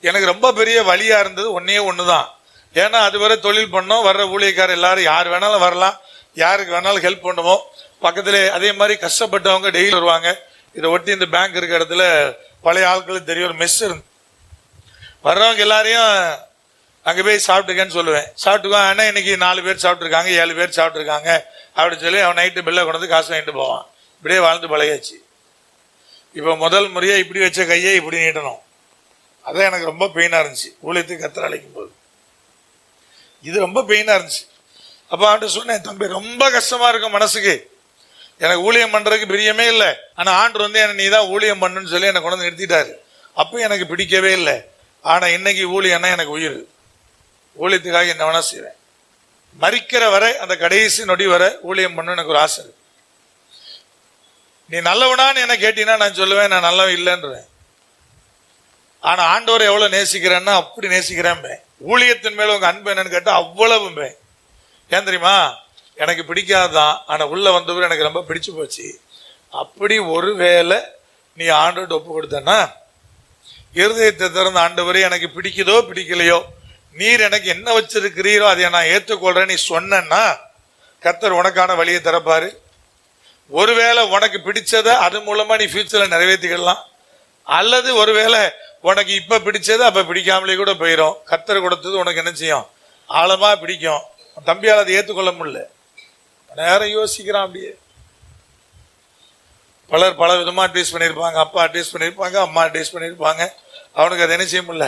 எனக்கு ரொம்ப பெரிய வழியா இருந்தது ஒன்னே ஒண்ணுதான். ஏன்னா அது வரை தொழில் பண்ணோம், வர்ற ஊழியக்காரர் எல்லாரும் யார் வேணாலும் வரலாம், யாருக்கு வேணாலும் ஹெல்ப் பண்ணுவோம். பக்கத்துல அதே மாதிரி கஷ்டப்பட்டவங்க டெய்லி வருவாங்க. இதை ஒட்டி இந்த பேங்க் இருக்க இடத்துல பழைய ஆட்களுக்கு தெரியும் ஒரு மெஸ் இருந்து, வர்றவங்க எல்லாரையும் அங்கே போய் சாப்பிட்டுக்கன்னு சொல்லுவேன். சாப்பிட்டுக்குவான். ஆனால் இன்னைக்கு 4 பேர் சாப்பிட்ருக்காங்க, 7 பேர் சாப்பிட்ருக்காங்க அப்படின்னு சொல்லி அவன் நைட்டு பில்லை கொண்டு வந்து காசு வாங்கிட்டு போவான். இப்படியே வாழ்ந்து பழகாச்சு. இப்போ முதல் முறையா இப்படி வச்ச கையை இப்படி நீட்டணும். அதான் எனக்கு ரொம்ப பெயினா இருந்துச்சு ஊழியத்துக்கு கர்த்தர் அழைக்கும் போது. இது ரொம்ப பெயினா இருந்துச்சு. அப்ப அவன்கிட்ட சொன்னேன், தம்பி ரொம்ப கஷ்டமா இருக்கும் மனசுக்கு, எனக்கு ஊழியம் பண்றதுக்கு பிரியமே இல்லை, ஆனா ஆண்டு வந்து என்ன நீ தான் ஊழியம் பண்ணுன்னு சொல்லி என்னை கொண்டு வந்து நிறுத்திட்டாரு. அப்ப எனக்கு பிடிக்கவே இல்லை. ஆனா இன்னைக்கு ஊழியம்னா எனக்கு உயிர். ஊழியத்துக்காக என்ன வேணா செய்வேன். மரிக்கிற வரை, அந்த கடைசி நொடி வரை ஊழியம் பண்ணு எனக்கு ஒரு ஆசை. நீ நல்லவனான்னு என்ன கேட்டீங்கன்னா நான் சொல்லுவேன் நான் நல்லவன் இல்லைன்றேன். ஆனா ஆண்டவரை எவ்வளவு நேசிக்கிறேன்னா அப்படி நேசிக்கிறேன். ஊழியத்தின் மேல உங்க அன்பு என்னன்னு கேட்டா அவ்வளவு. ஏன் தெரியுமா? எனக்கு பிடிக்காதான், ஆனா உள்ள வந்தவர் எனக்கு ரொம்ப பிடிச்சு போச்சு. அப்படி ஒருவேளை நீ ஆண்டவர்கிட்ட ஒப்பு கொடுத்தனா, இருதயத்தை திறந்த ஆண்டவரே எனக்கு பிடிக்குதோ பிடிக்கலையோ, நீர் எனக்கு என்ன வச்சிருக்கிறீரோ அதை நான் ஏற்றுக்கொள்றேன் நீ சொன்னா, கர்த்தர் உனக்கான வழியை திறப்பாரு. ஒருவேளை உனக்கு பிடிச்சதை அது மூலமா நீ ஃபியூச்சர்ல நிறைவேற்றிக்கலாம், அல்லது ஒருவேளை உனக்கு இப்ப பிடிச்சது அப்ப பிடிக்காமலே கூட போயிடும். கர்த்தர் கொடுத்தது உனக்கு என்ன செய்யும்? ஆழமா பிடிக்கும். தம்பியால் அதை ஏற்றுக்கொள்ள முடியல. நேரம் யோசிக்கிறான். அப்படியே பலர் பல விதமா அட்வைஸ் பண்ணியிருப்பாங்க. அப்பா அட்வைஸ் பண்ணியிருப்பாங்க, அம்மா அட்வைஸ் பண்ணியிருப்பாங்க. அவனுக்கு அதை என்ன செய்ய முடியல.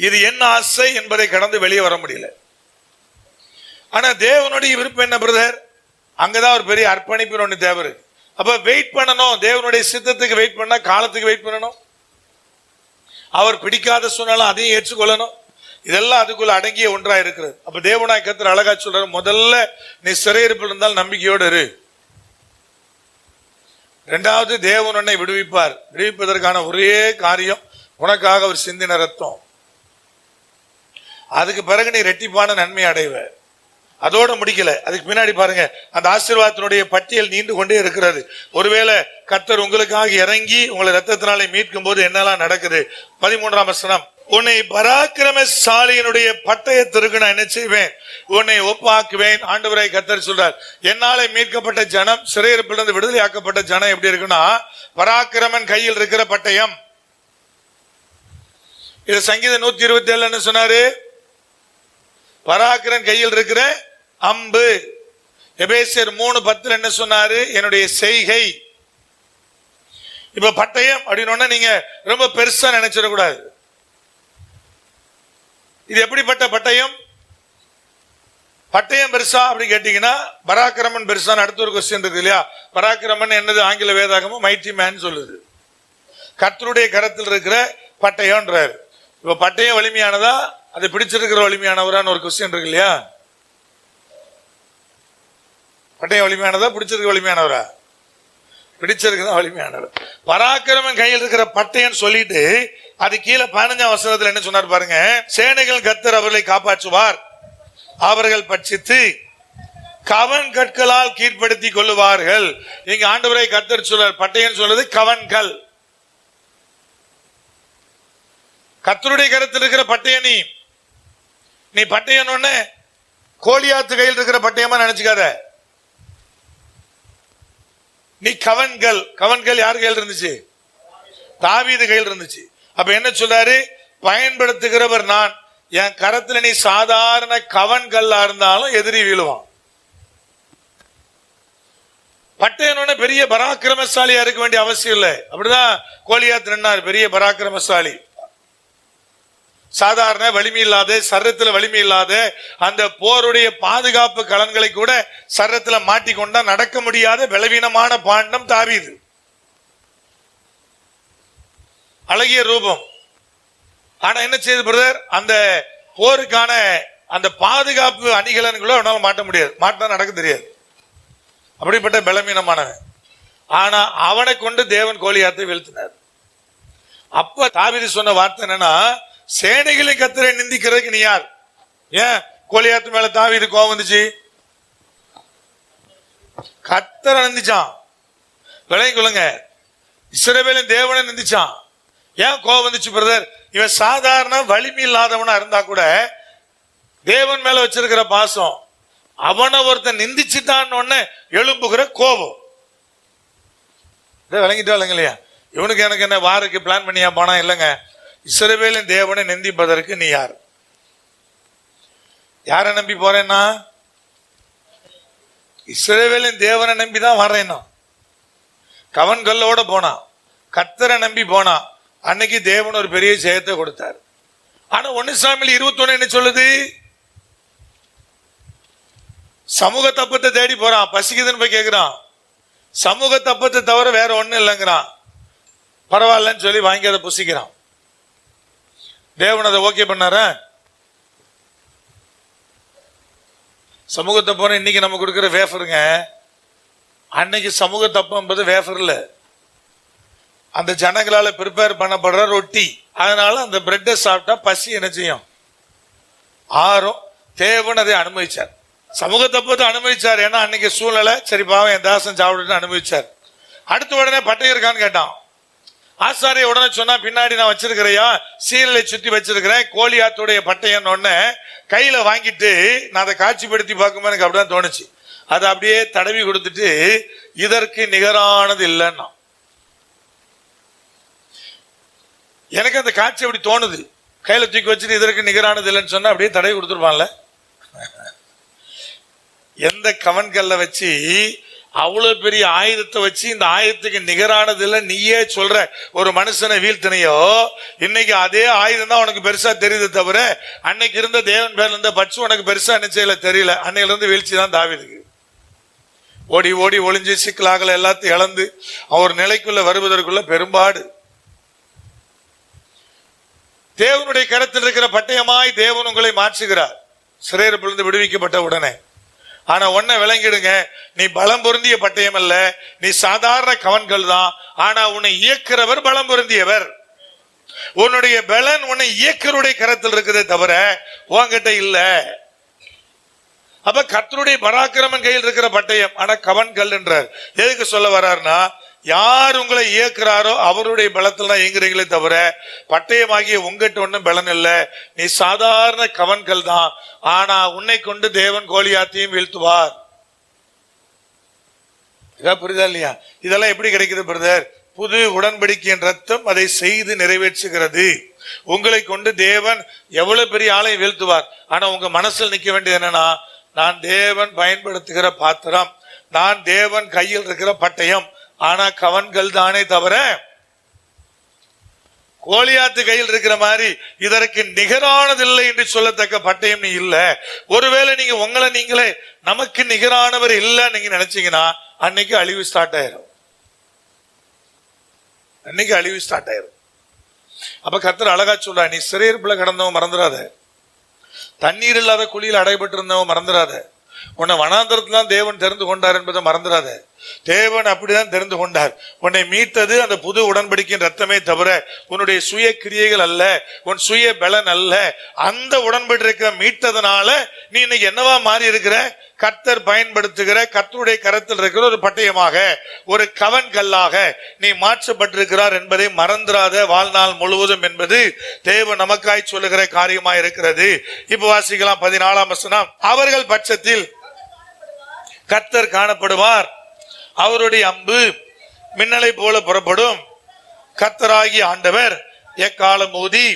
இது என்ன ஆசை என்பதை கடந்து வெளியே வர முடியல. ஆனா தேவனுடைய விருப்பம் என்ன பிரதர்? அங்கதான் ஒரு பெரிய அர்ப்பணிப்பு ஒண்ணு தேவை இருக்கு. அப்ப வெயிட் பண்ணணும். தேவனுடைய சித்தத்துக்கு வெயிட் பண்ணா காலத்துக்கு வெயிட் பண்ணணும். அவர் பிடிக்காத சொன்னாலும் அதையும் ஏற்றுக்கொள்ளணும். இதெல்லாம் அதுக்குள்ள அடங்கிய ஒன்றா இருக்கிறது. அப்ப தேவனாய் கர்த்தர் அழகா சொல்றாரு, முதல்ல நீ சிறையிருப்பில் இருந்தால் நம்பிக்கையோடு இரு. இரண்டாவது, தேவன் உன்னை விடுவிப்பார். விடுவிப்பதற்கான ஒரே காரியம் உனக்காக அவர் சிந்தின ரத்தம். அதுக்கு பிறகு நீ ரெட்டிப்பான நன்மை அடைவ. அதோட முடிக்கல. அதுக்கு பின்னாடி பாருங்க, அந்த ஆசீர்வாதத்தினுடைய பட்டியல் நீண்டு கொண்டே இருக்கிறது. ஒருவேளை கர்த்தர் உங்களுக்காக இறங்கி உங்களை ரத்தத்தினாலே மீட்கும் போது என்னெல்லாம் நடக்குது? 13ஆம் வசனம், உன்னை பராக்கிரமசாலியினுடைய பட்டயத்திற்கு நான் என்ன செய்வேன்? உன்னை ஒப்பாக்குவேன். ஆண்டவராய் கர்த்தர் சொல்றார், என்னாலே மீட்கப்பட்ட ஜனம், சிறையிருப்பிலிருந்து விடுதலை ஆக்கப்பட்ட ஜனம் எப்படி இருக்குன்னா, பராக்கிரமன் கையில் இருக்கிற பட்டயம். இது சங்கீதம் 127 என்ன சொன்னாரு? பராக்கிரன் கையில் இருக்கிற அம்பு. எபேசியர் 3:10 என்ன சொன்னாரு? என்னுடைய செய்கை. இப்ப பட்டயம் அப்படின்னு நீங்க ரொம்ப பெருசா நினைச்சிடக்கூடாது. இது எப்படிப்பட்ட பட்டயம்? பட்டயம் பெருசா அப்படி கேட்டீங்கன்னா, பராக்கிரமன் பெருசான்னு அடுத்த ஒரு கொஸ்டின் இருக்கு இல்லையா? பராக்கிரமன் என்னது? ஆங்கில வேதாகமும் மைட்டி மேன் சொல்லுது. கர்த்தருடைய கரத்தில் இருக்கிற பட்டயம்ன்றாரு. இப்ப பட்டயம் வலிமையானதா, அதை பிடிச்சிருக்கிற வலிமையானவரான்னு ஒரு கொஸ்டின் இருக்கு இல்லையா? பட்டயம் வலிமையானதா, பிடிச்சிருக்க வலிமையானவரா? பிடிச்சிருக்கிறதா வலிமையானவர். பராக்கிரமன் கையில் இருக்கிற பட்டயம் சொல்லிட்டு அது கீழே 15ஆம் வசனத்துல என்ன சொன்னார் பாருங்க, சேனைகள் கர்த்தர் அவர்களை காப்பாற்றுவார், அவர்கள் பட்சித்து கவன் கற்களால் கீழ்ப்படுத்தி கொள்ளுவார்கள். இங்க ஆண்டவரை கர்த்தர் சொல்றார், பட்டயம் சொல்றது கவன்கள். கர்த்தருடைய கருத்தில் இருக்கிற பட்டயம். நீ பட்டயம் ஒண்ணு கோலியாத்து கையில் இருக்கிற பட்டயமா நினைச்சுக்காத. நீ கவன்கள். கவன்கள் யார் கையில் இருந்துச்சு? தாவீது கையில் இருந்துச்சு. அப்ப என்ன சொல்றாரு? பயன்படுத்துகிறவர் நான். என் கரத்துல நீ சாதாரண கவன்கல்லா இருந்தாலும் எதிரி வீழுவான். பட்டயம் பெரிய பராக்கிரமசாலியா இருக்க வேண்டிய அவசியம் இல்லை. அப்படிதான் கோலியாத் நின்னார், பெரிய பராக்கிரமசாலி. சாதாரண வலிமை இல்லாத, சரத்துல வலிமை இல்லாத அந்த போருடைய பாதுகாப்பு கலன்களை கூட சரத்துல மாட்டிக்கொண்டா நடக்க முடியாத பலவீனமான பாண்டம் தாவீது. அழகிய ரூபம். ஆனா என்ன செய்து பிரதர்? அந்த போருக்கான அந்த பாதுகாப்பு அணிகலன்களோ அவனால மாட்ட முடியாது. மாட்டினா நடக்க தெரியாது. அப்படிப்பட்ட பலவீனமானவன். ஆனா அவனை கொண்டு தேவன் கோலியாத்தை வீழ்த்தினார். அப்ப தாவீது சொன்ன வார்த்தை என்னன்னா, சேனைகளை கர்த்தரை நிந்திக்கிறதுக்கு நீ யார்? ஏன் கோலியாத்து மேல தாவீது கோவம் வந்துச்சு? கர்த்தரை நிந்திச்சான். விளங்கி கொள்ளுங்க, இஸ்ரவேலின் தேவனை நிந்திச்சான். ஏன் கோவம் வந்துச்சு பிரதர்? இவன் சாதாரண வலிமை இல்லாதவனா இருந்தா கூட தேவன் மேல வச்சிருக்கிற பாசம், அவனை ஒருத்தன் நிந்திச்சுட்டான்னு எழும்புகிற கோபம். விளங்கிட்டா இல்லைங்களையா? இவனுக்கு எனக்கு என்ன வாருக்கு பிளான் பண்ணியா போனா? இல்லைங்க, இஸ்ரவேலின் தேவனை நிந்திப்பதற்கு நீ யார்? யாரை நம்பி போறேன்னா? இஸ்ரவேலின் தேவனை நம்பிதான் வர்றேன்னா. கவன்கல்லோட போனா, கர்த்தரை நம்பி போனா, அன்னைக்கு தேவன் ஒரு பெரிய ஜெயத்தை கொடுத்தார். ஆனா 1 சாமுவேல் 21 என்ன சொல்லுது? சமூக தப்பத்தை தேடி போறான், பசிக்குதுன்னு போய் கேட்கிறான். சமூக தப்பத்தை தவிர வேற ஒண்ணும் இல்லைங்கிறான். பரவாயில்லன்னு சொல்லி வாங்கி அதை புசிக்கிறான். தேவன் அதை ஓகே பண்ணார? சமூக தப்பம் இன்னைக்கு நம்ம கொடுக்கிற வேஃபருங்க, அன்னைக்கு சமூக தப்பம் என்பது வேஃபர் இல்ல, அந்த ஜனங்களால ப்ரிப்பேர் பண்ணப்படுற ரொட்டி. அதனால அந்த பிரெட்டை சாப்பிட்டா பசி என்ன செய்யும்? ஆறும். தேவன் அதை அனுமதிச்சார், சமூக தப்பத்தை அனுமதிச்சார். ஏன்னா அன்னைக்கு சூழ்நிலை, சரி பாவம் என் தாசன் சாப்பிட்டு அனுமதிச்சார். அடுத்த உடனே பட்டை இருக்கான்னு கேட்டான். ஆசாரிய உடனே சொன்னா, பின்னாடி நான் வச்சிருக்கிறையா, சீரலை சுத்தி வச்சிருக்கிறேன், கோலியாத்துடைய பட்டையன்னு ஒண்ணு கையில வாங்கிட்டு நான் அதை காட்சிப்படுத்தி பார்க்கும்போது எனக்கு அப்படிதான் தோணுச்சு. அதை அப்படியே தடவி கொடுத்துட்டு, இதற்கு நிகரானது இல்லைன்னா, எனக்கு அந்த காட்சி அப்படி தோணுது. கையில தூக்கி வச்சுட்டு இதற்கு நிகரானது இல்லைன்னு சொன்னா அப்படியே தடவி கொடுத்துருப்பான்ல. எந்த கவன்கல்ல வச்சு அவ்வளவு பெரிய ஆயுதத்தை வச்சு இந்த ஆயுதத்துக்கு நிகரானது இல்லை நீயே சொல்ற ஒரு மனுஷனை வீழ்த்தினையோ, இன்னைக்கு அதே ஆயுதம் தான் உனக்கு பெருசா தெரியுது தவிர அன்னைக்கு இருந்த தேவன் பேர்ல இருந்த பட்சம் உனக்கு பெருசா நிச்சயில தெரியல. அன்னையில இருந்து வீழ்ச்சி தான் தாவீதுக்கு. ஓடி ஓடி ஒளிஞ்சு சிக்கலாகல எல்லாத்தையும் இழந்து அவர் நிலைக்குள்ள வருவதற்குள்ள பெரும்பாடு. தேவனுடைய கரத்தில் இருக்கிற பட்டயமாய் தேவன் உங்களை மாற்றுகிறார் சிறையிருப்பிலிருந்து விடுவிக்கப்பட்ட உடனே. ஆனா ஒன்ன விளங்கிடுங்க, நீ பலம் பொருந்திய பட்டயம் அல்ல, நீ சாதாரண கவன்கள் தான். ஆனா உன்னை இயக்கிறவர் பலம் பொருந்தியவர். உன்னுடைய பலன் உன்னை இயக்கருடைய கரத்தில் இருக்குதே தவிர உன்கிட்ட இல்ல. அப்ப கர்த்தருடைய பராக்கிரமன் கையில் இருக்கிற பட்டயம், ஆனா கவன்கள் என்றார். எதுக்கு சொல்ல வர்றாருன்னா, யார் உங்களை இயக்குறாரோ அவருடைய பலத்தில் தான் இயங்குறீங்களே தவிர பட்டயமாகிய உங்ககிட்ட ஒன்னும் பலன் இல்ல. நீ சாதாரண கவன்கள் தான். ஆனா உன்னை கொண்டு தேவன் கோலியாத்தையும் வீழ்த்துவார். புரியுதா இல்லையா? இதெல்லாம் எப்படி கிடைக்குது பிரதர்? புது உடன்படிக்கையின் ரத்தம் அதை செய்து நிறைவேற்றுகிறது. உங்களை கொண்டு தேவன் எவ்வளவு பெரிய ஆளை வீழ்த்துவார். ஆனா உங்க மனசில் நிக்க வேண்டியது என்னன்னா, நான் தேவன் பயன்படுத்துகிற பாத்திரம், நான் தேவன் கையில் இருக்கிற பட்டயம். ஆனா கவன்கள் தானே தவிர கோலியாத்து கையில் இருக்கிற மாதிரி இதற்கு நிகரானதில்லை என்று சொல்லத்தக்க பட்டயம் நீ இல்ல. ஒருவேளை நீங்க உங்களை நீங்களே நமக்கு நிகரானவர் இல்ல நீங்க நினைச்சீங்கன்னா அன்னைக்கு அழிவு ஸ்டார்ட் ஆயிரும். அன்னைக்கு அழிவு ஸ்டார்ட் ஆயிரும். அப்ப கர்த்தர் அழகா சொல்றா, நீ சிறையிருப்புல கடந்தவன் மறந்துடாத, தண்ணீர் இல்லாத குழியில் அடைபட்டு இருந்தவன் மறந்துடாத, உன்னை வனாந்தரத்துல தேவன் தெரிந்து கொண்டார் என்பதை மறந்துடாத. தேவன் அப்படிதான் தெரிந்து கொண்டார். உன்னை மீட்டது அந்த புது உடன்படிக்கையின் ரத்தமே தவிர உன்னுடைய சுய கிரியைகள் அல்ல, உன் சுய பலன் அல்ல. அந்த உடன்படிக்கை மீட்டதனால நீ இன்னைக்கு என்னவா மாறி இருக்கிற? கர்த்தர் பயன்படுத்துகிற கர்த்தருடைய கரத்தில் இருக்கிற ஒரு பட்டயமாக, ஒரு கவன் கல்லாக நீ மாற்றப்பட்டிருக்கிறார் என்பதை மறந்துடாத வாழ்நாள் முழுவதும் என்பது தேவன் நமக்காய் சொல்லுகிற காரியமா இருக்கிறது. இப்ப வாசிக்கலாம் 14ஆம் வசனம். அவர்கள் பட்சத்தில் கர்த்தர் காணப்படுவார், அவருடைய அம்பு மின்னலை போல புறப்படும். கர்த்தராகி ஆண்டவர் எக்காலம் ஊதி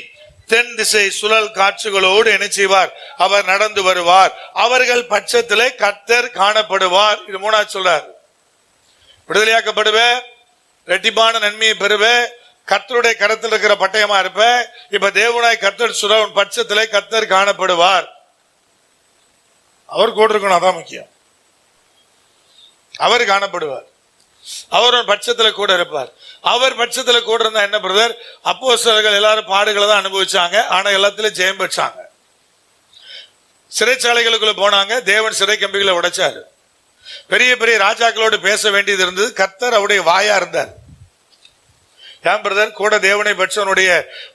தென் திசை சுழல் காற்றுகளோடு என்ன செய்வார்? அவர் நடந்து வருவார். அவர்கள் பட்சத்திலே கர்த்தர் காணப்படுவார். இது 3ஆவது சொல்றார். விடுதலையாக்கப்படுவே, ரெட்டிப்பான நன்மையை பெறுவே, கர்த்தருடைய கரத்தில் இருக்கிற பட்டயமா இருப்ப. இப்ப தேவனாய் கர்த்தர் சொல்ற பட்சத்திலே கர்த்தர் காணப்படுவார். அவர் கூட இருக்கணும், அதான் முக்கியம். அவர் காணப்படுவார், அவர் பட்சத்துல கூட இருப்பார். அவர் பட்சத்துல கூட இருந்தா என்ன பிரதர்? அப்போஸ்தலர்கள் எல்லாரும் பாடுகளை தான் அனுபவிச்சாங்க, ஆனா எல்லாத்திலும் ஜெயம் பெற்றாங்க. சிறைச்சாலைகளுக்குள்ள போனாங்க, தேவன் சிறை கம்பிகளை உடைச்சாரு. பெரிய பெரிய ராஜாக்களோடு பேச வேண்டியது இருந்தது, கர்த்தர் அவருடைய வாயா இருந்தார். ஏன் பிரதர்? கூட தேவனை பெற்றவனுடைய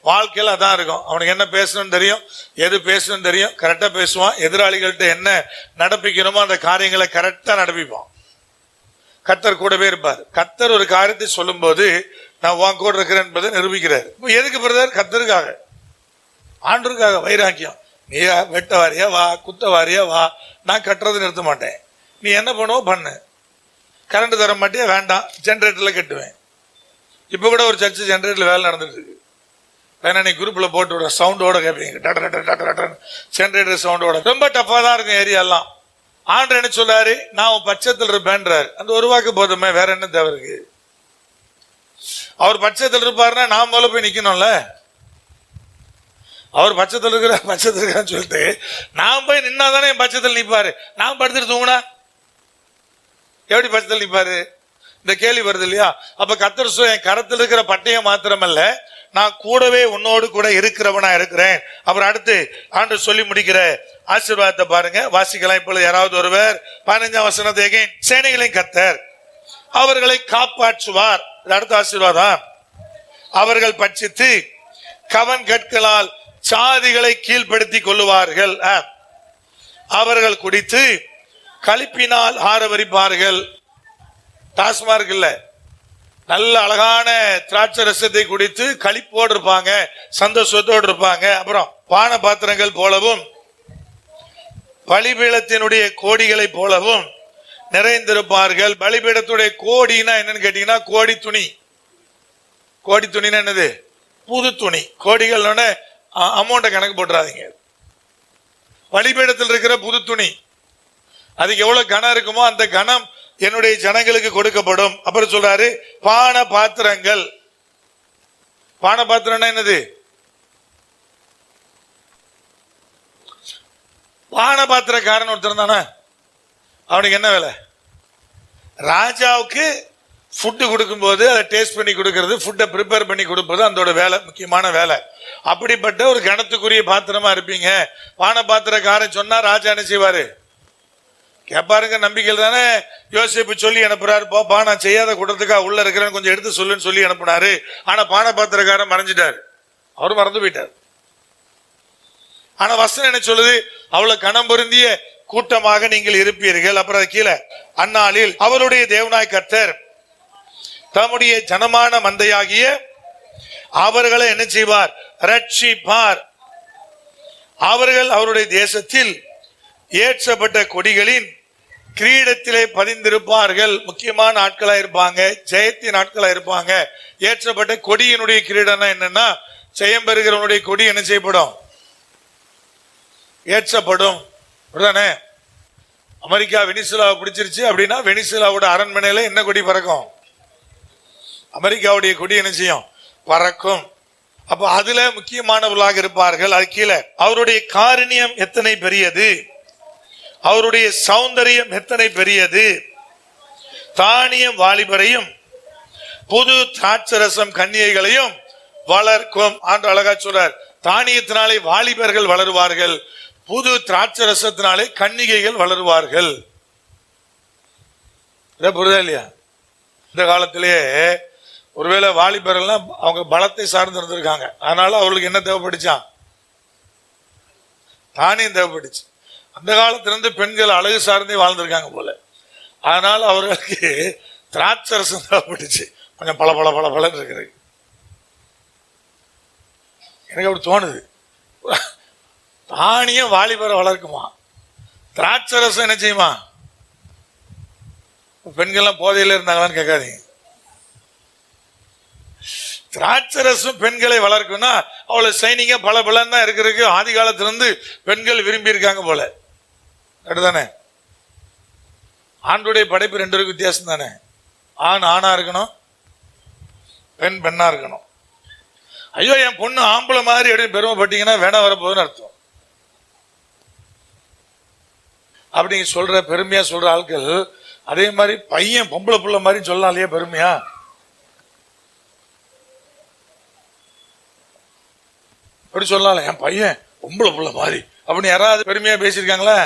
வாழ்க்கையில அதான் இருக்கும். அவனுக்கு என்ன பேசணும்னு தெரியும், எது பேசணும்னு தெரியும், கரெக்டா பேசுவான். எதிராளிகள்கிட்ட என்ன நடப்பிக்கணுமோ அந்த காரியங்களை கரெக்டா நடப்பிப்பான். கர்த்தர் கூடவே இருப்பார். கர்த்தர் ஒரு காரியத்தை சொல்லும் போது நான் உன் கூட இருக்கிறேன் என்பதை நிரூபிக்கிறார். எதுக்கு பிரதர்? கர்த்தருக்காக, ஆண்டருக்காக. வைராக்கியம். நீ வெட்ட வாரியா வா, குத்த வாரியா வா, நான் கட்டுறது நிறுத்த மாட்டேன். நீ என்ன பண்ணுவோ பண்ணு. கரண்ட் தர மாட்டியா? வேண்டாம், ஜென்ரேட்டர்ல கட்டுவேன். இப்ப கூட ஒரு சர்ச்சு ஜென்ரேட்டர்ல வேலை நடந்துட்டு இருக்கு. வேணா நீ குரூப்ல போட்டு விட, சவுண்டோட கேட்பீங்க, ஜென்ரேட்டர் சவுண்டோட. ரொம்ப டஃபா தான் இருக்கும் ஏரியா எல்லாம். ஆண்டர் என்ன சொல்றாரு? நான் உன் பட்சத்தில் இருப்பேன்றாரு. அந்த ஒரு வாக்கு போதுமே, வேற என்ன தேவை இருக்கு? அவர் பட்சத்தில் இருப்பாருன்னா நான் முதல்ல போய் நிக்கணும்ல. அவர் பட்சத்தில் இருக்கிறான்னு சொல்லிட்டு நான் போய் நின்னாதானே என் பட்சத்தில் நிற்பாரு. நான் படுத்துட்டு தூங்கினா எப்படி பட்சத்தில் நிற்பாரு? இந்த கேள்வி வருது இல்லையா? அப்ப கர்த்தர் என் கரத்தில் இருக்கிற பட்டயம் மாத்திரமல்ல, நான் கூடவே உன்னோடு கூட இருக்கிறவனா இருக்கிறேன். அப்புறம் அடுத்து ஆண்டு சொல்லி முடிக்கிற ஆசீர்வாதத்தை பாருங்க, வாசிக்கலாம். இப்பொழுது யாராவது ஒருவர் 15ஆம் வசனத்தை, சேனைகளின் கர்த்தர் அவர்களை காப்பாற்றுவார். அடுத்த ஆசீர்வாதம், அவர்கள் பட்சித்து கவன் கற்களால் சாதிகளை கீழ்ப்படுத்தி கொள்ளுவார்கள். அவர்கள் குடித்து களிப்பினால் ஆரவரிப்பார்கள். டாஸ்மார்க் இல்ல, நல்ல அழகான திராட்சை ரசத்தை குடித்து களிப்போடு இருப்பாங்க, சந்தோஷத்தோடு இருப்பாங்க. அப்புறம் பான பாத்திரங்கள் போலவும் பலிபீடத்தினுடைய கோடிகளை போலவும் நிறைந்திருப்பார்கள். பலிபீடத்துடைய கோடினா என்னன்னு கேட்டீங்கன்னா கோடி துணி. கோடி துணினா என்னது? புது துணி. கோடிகள் அமௌண்ட்டை கணக்கு போட்டுறாதீங்க. பலிபீடத்தில் இருக்கிற புது துணி, அதுக்கு எவ்வளவு கனம் இருக்குமோ அந்த கனம் என்னுடைய ஜனங்களுக்கு கொடுக்கப்படும். அப்புறம் சொல்றாரு பான பாத்திரங்கள். பான பாத்திரம்னா என்னது? பான பாத்திரக்காரன் ஒருத்தர் தானே, அவனுக்கு என்ன வேலை? ராஜாவுக்கு ஃபுட்டு கொடுக்கும் போது அதை டேஸ்ட் பண்ணி கொடுக்கறது, ஃபுட்டை ப்ரிப்பேர் பண்ணி கொடுப்பது அதோட வேலை, முக்கியமான வேலை. அப்படிப்பட்ட ஒரு கணத்துக்குரிய பாத்திரமா இருப்பீங்க. பான பாத்திரக்காரன் சொன்னா ராஜா என்ன செய்வாரு? கேட்பாருங்க. நம்பிக்கையில் தானே யோசிப்பு சொல்லி அனுப்புறாரு, போப்பா நான் செய்யாத கூட்டத்துக்கா உள்ள இருக்கிறேன்னு கொஞ்சம் எடுத்து சொல்லுன்னு சொல்லி அனுப்புனாரு. ஆனா பான பாத்திரக்காரன் மறைஞ்சிட்டாரு, அவரு மறந்து போயிட்டார். ஆனா வசனம் என்ன சொல்லுது? அவ்வளவு கணம் பொருந்திய கூட்டமாக நீங்கள் இருப்பீர்கள். அப்புறம் கீழே, அந்நாளில் அவருடைய தேவனாய் கர்த்தர் தம்முடைய ஜனமான மந்தையாகிய அவர்களை என்ன செய்வார்? ரட்சிப்பார். அவர்கள் அவருடைய தேசத்தில் ஏற்றப்பட்ட கொடிகளின் கிரீடத்திலே பதிந்திருப்பார்கள். முக்கியமான ஆட்களா இருப்பாங்க, ஜெயத்தின் ஆட்களா இருப்பாங்க. ஏற்றப்பட்ட கொடியினுடைய கிரீடம் என்னன்னா, ஜெயம் பெறுகிறவனுடைய கொடி என்ன செய்யப்படும்? ஏற்றப்படும். அமெரிக்கா வெனிசுலாவை பிடிச்சிருச்சு அப்படின்னா வெனிசுலாவோட அரண்மனையில என்ன கொடி பறக்கும்? அமெரிக்காவுடைய கொடி என்ன செய்யும்? பறக்கும். அப்ப அதுல முக்கியமானவர்களாக இருப்பார்கள். அது கீழே, அவருடைய காருண்யம் எத்தனை பெரியது, அவருடைய சௌந்தரியம் எத்தனை பெரியது, தானியம் வாலிபரையும் புது திராட்சரசம் கன்னிகைகளையும் வளர்க்கும். ஆண்டு அழகா சொல்றார், தானியத்தினாலே வாலிபர்கள் வளருவார்கள், புது திராட்சரசத்தினாலே கன்னிகைகள் வளருவார்கள். புரியுதா இல்லையா? இந்த காலத்திலேயே ஒருவேளை வாலிபர்கள்லாம் அவங்க பலத்தை சார்ந்து இருந்திருக்காங்க, அதனால அவர்களுக்கு என்ன தேவைப்படுச்சான்? தானியம் தேவைப்படுச்சு. அந்த காலத்திலிருந்து பெண்கள் அழகு சார்ந்தே வாழ்ந்திருக்காங்க போல, அதனால அவர்களுக்கு திராட்சரசம் தேவைப்பட்டுச்சு, கொஞ்சம் பல பல பல பலன் இருக்கிறது. எனக்கு அப்படி தோணுது. தானியம் வாலிபரை வளர்க்குமா, திராட்சரசம் என்ன செய்யுமா? பெண்கள்லாம் போதையில இருந்தாங்களான்னு கேட்காதீங்க. திராட்சரசம் பெண்களை வளர்க்கும்னா அவ்வளவு சைனிங்கா பல பலன் தான் இருக்கிறதுக்கு ஆதி காலத்திலிருந்து பெண்கள் விரும்பி இருக்காங்க போல. அப்படிதானே? ஆண்டுடைய படைப்பு ரெண்டு பேருக்கு வித்தியாசம் தானே. ஆண் ஆணா இருக்கணும், பெண் பெண்ணா இருக்கணும். ஐயோ என் பொண்ணு ஆம்பளை மாதிரி அப்படின்னு பெருமைப்பட்டீங்கன்னா வேணா வரப்போகுதுன்னு அர்த்தம். அப்படி சொல்ற பெருமையா சொல்ற ஆட்கள் அதே மாதிரி பையன் பொம்பளை புள்ள மாதிரி சொல்லலாம் இல்லையா பெருமையா? அப்படி சொல்லலாம், என் பையன் பொம்பளை புள்ள மாதிரி அப்படின்னு யாராவது பெருமையா பேசியிருக்காங்களா?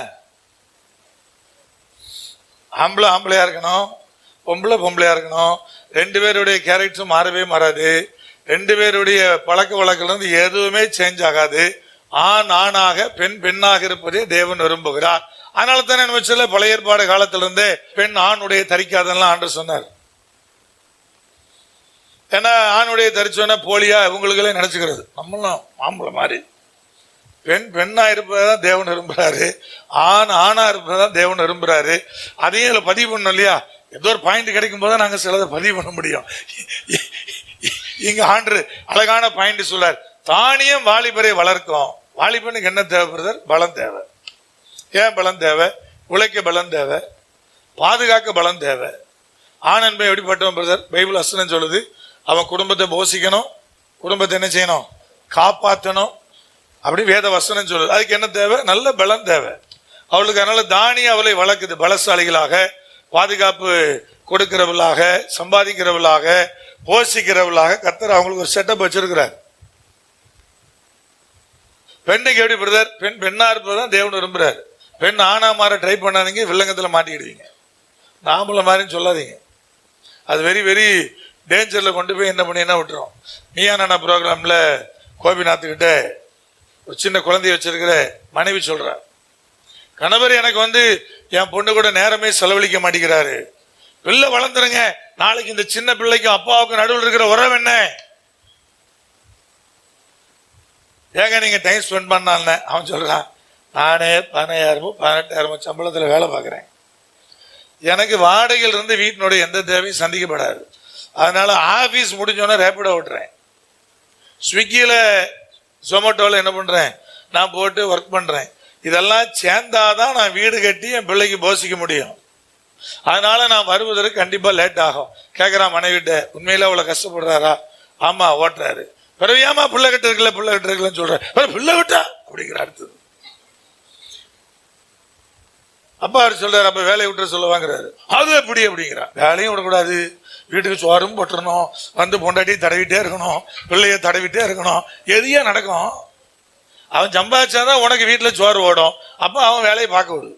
ஆம்பளை ஆம்பளையா இருக்கணும், பொம்பளை பொம்பளையா இருக்கணும். ரெண்டு பேருடைய கேரக்டரும் மாறவே மாறாது, ரெண்டு பேருடைய பழக்க வழக்கிலிருந்து எதுவுமே சேஞ்ச் ஆகாது. ஆண் ஆணாக பெண் பெண்ணாக இருப்பதே தேவன் விரும்புகிறார். அதனால தானே நம்ம சொல்ல பழைய ஏற்பாடு காலத்திலிருந்தே பெண் ஆணுடைய தரிக்காதெல்லாம் ஆண்டு சொன்னார். ஏன்னா ஆணுடைய தரிச்சோன்னா போலியா இவங்களுக்கெல்லாம் நினைச்சுக்கிறது, நம்மளும் ஆம்பளை மாதிரி. பெண் பெண்ணா இருப்பதான் தேவன் விரும்புறாரு, ஆண் ஆணா இருப்பதான் தேவன் விரும்புறாரு. அதையும் இதுல பதிவு பண்ணோம் இல்லையா? ஏதோ ஒரு பாயிண்ட் கிடைக்கும் போது நாங்க சிலதை பதிவு பண்ண முடியும். இங்க ஆண்டு அழகான பாயிண்ட் சொல்லார், தானியம் வாலிபரை வளர்க்கும். வாலிபனுக்கு என்ன தேவைப்படுது? பலம் தேவை. ஏன் பலம் தேவை? உழைக்க பலம் தேவை, பாதுகாக்க பலம் தேவை. ஆண் என்பை எப்படிப்பட்டவன் பிரதர்? பைபிள் வசனம் சொல்லுது, அவன் குடும்பத்தை போஷிக்கணும், குடும்பத்தை என்ன செய்யணும்? காப்பாற்றணும், அப்படி வேத வசனம் சொல்லுது. அதுக்கு என்ன தேவை? நல்ல பலம் தேவை அவளுக்கு. அதனால தானியம் அவளை வளர்க்குது. பலசாலிகளாக, பாதுகாப்பு கொடுக்கிறவளாக, சம்பாதிக்கிறவளாக, போஷிக்கிறவளாக கர்த்தர் அவங்களுக்கு ஒரு செட்டப் வச்சிருக்கிறார். பெண்ணுக்கு எப்படி பிரதர்? பெண் பெண்ணா இருப்பதான் தேவன் விரும்புறாரு. பெண் ஆனா மாற ட்ரை பண்ணாதீங்க, வில்லங்கத்துல மாட்டிக்கிடுவீங்க. நாமள மாதிரின்னு சொல்லாதீங்க. அது வெரி வெரி டேஞ்சர்ல கொண்டு போய் என்ன பண்ணி என்ன விட்டுரும். நீயா நானா ப்ரோக்ராம்ல கோபிநாத்துக்கிட்ட ஒரு சின்ன குழந்தைய வச்சிருக்கிற மனைவி சொல்ற, கணவர் எனக்கு என் பொண்ணு கூட நேரமே செலவழிக்க மாட்டேங்கிறாரு, பிள்ளை வளர்ந்துருங்க, நாளைக்கு இந்த சின்ன பிள்ளைக்கும் அப்பாவுக்கும் நடுவில் இருக்கிற உறவு என்ன? ஏங்க நீங்க டைம் ஸ்பெண்ட் பண்ணால? அவன் சொல்றான், நானே 15,000 18,000 சம்பளத்துல வேலை பார்க்கிறேன், எனக்கு வாடகையில் இருந்து வீட்டினுடைய எந்த தேவையும் சந்திக்கப்படாது, அதனால ஆபீஸ் முடிஞ்சோன்னா ரேபிடோ ஓட்டுறேன், ஸ்விக்கியில ஜொமேட்டோல என்ன பண்றேன் நான் போட்டு ஒர்க் பண்றேன், இதெல்லாம் சேர்ந்தாதான் நான் வீடு கட்டி என் பிள்ளைக்கு போஷிக்க முடியும், அதனால நான் வருவதற்கு கண்டிப்பா லேட் ஆகும். கேட்கிறான் மனைவிட்ட, உண்மையில அவ்வளவு கஷ்டப்படுறாரா? ஆமா ஓட்டுறாரு. பிறகு ஏமா பிள்ளை கிட்ட இருக்கலன்னு சொல்ற, பிள்ளை விட்டா அப்படிங்கிற அடுத்தது. அப்பா அவர் சொல்றாரு, அப்ப வேலையை விட்டு சொல்ல வாங்குறாரு. அது எப்படி அப்படிங்கிறா. வேலையும் விடக்கூடாது, வீட்டுக்கு சோறும் போட்டுறணும், பொண்டாட்டி தடவிட்டே இருக்கணும், பிள்ளைய தடவிட்டே இருக்கணும், எதையா நடக்கும். அவன் சம்பாதிச்சாதான் உனக்கு வீட்டுல சோறு ஓடும். அப்ப அவன் வேலையை பார்க்க விடு.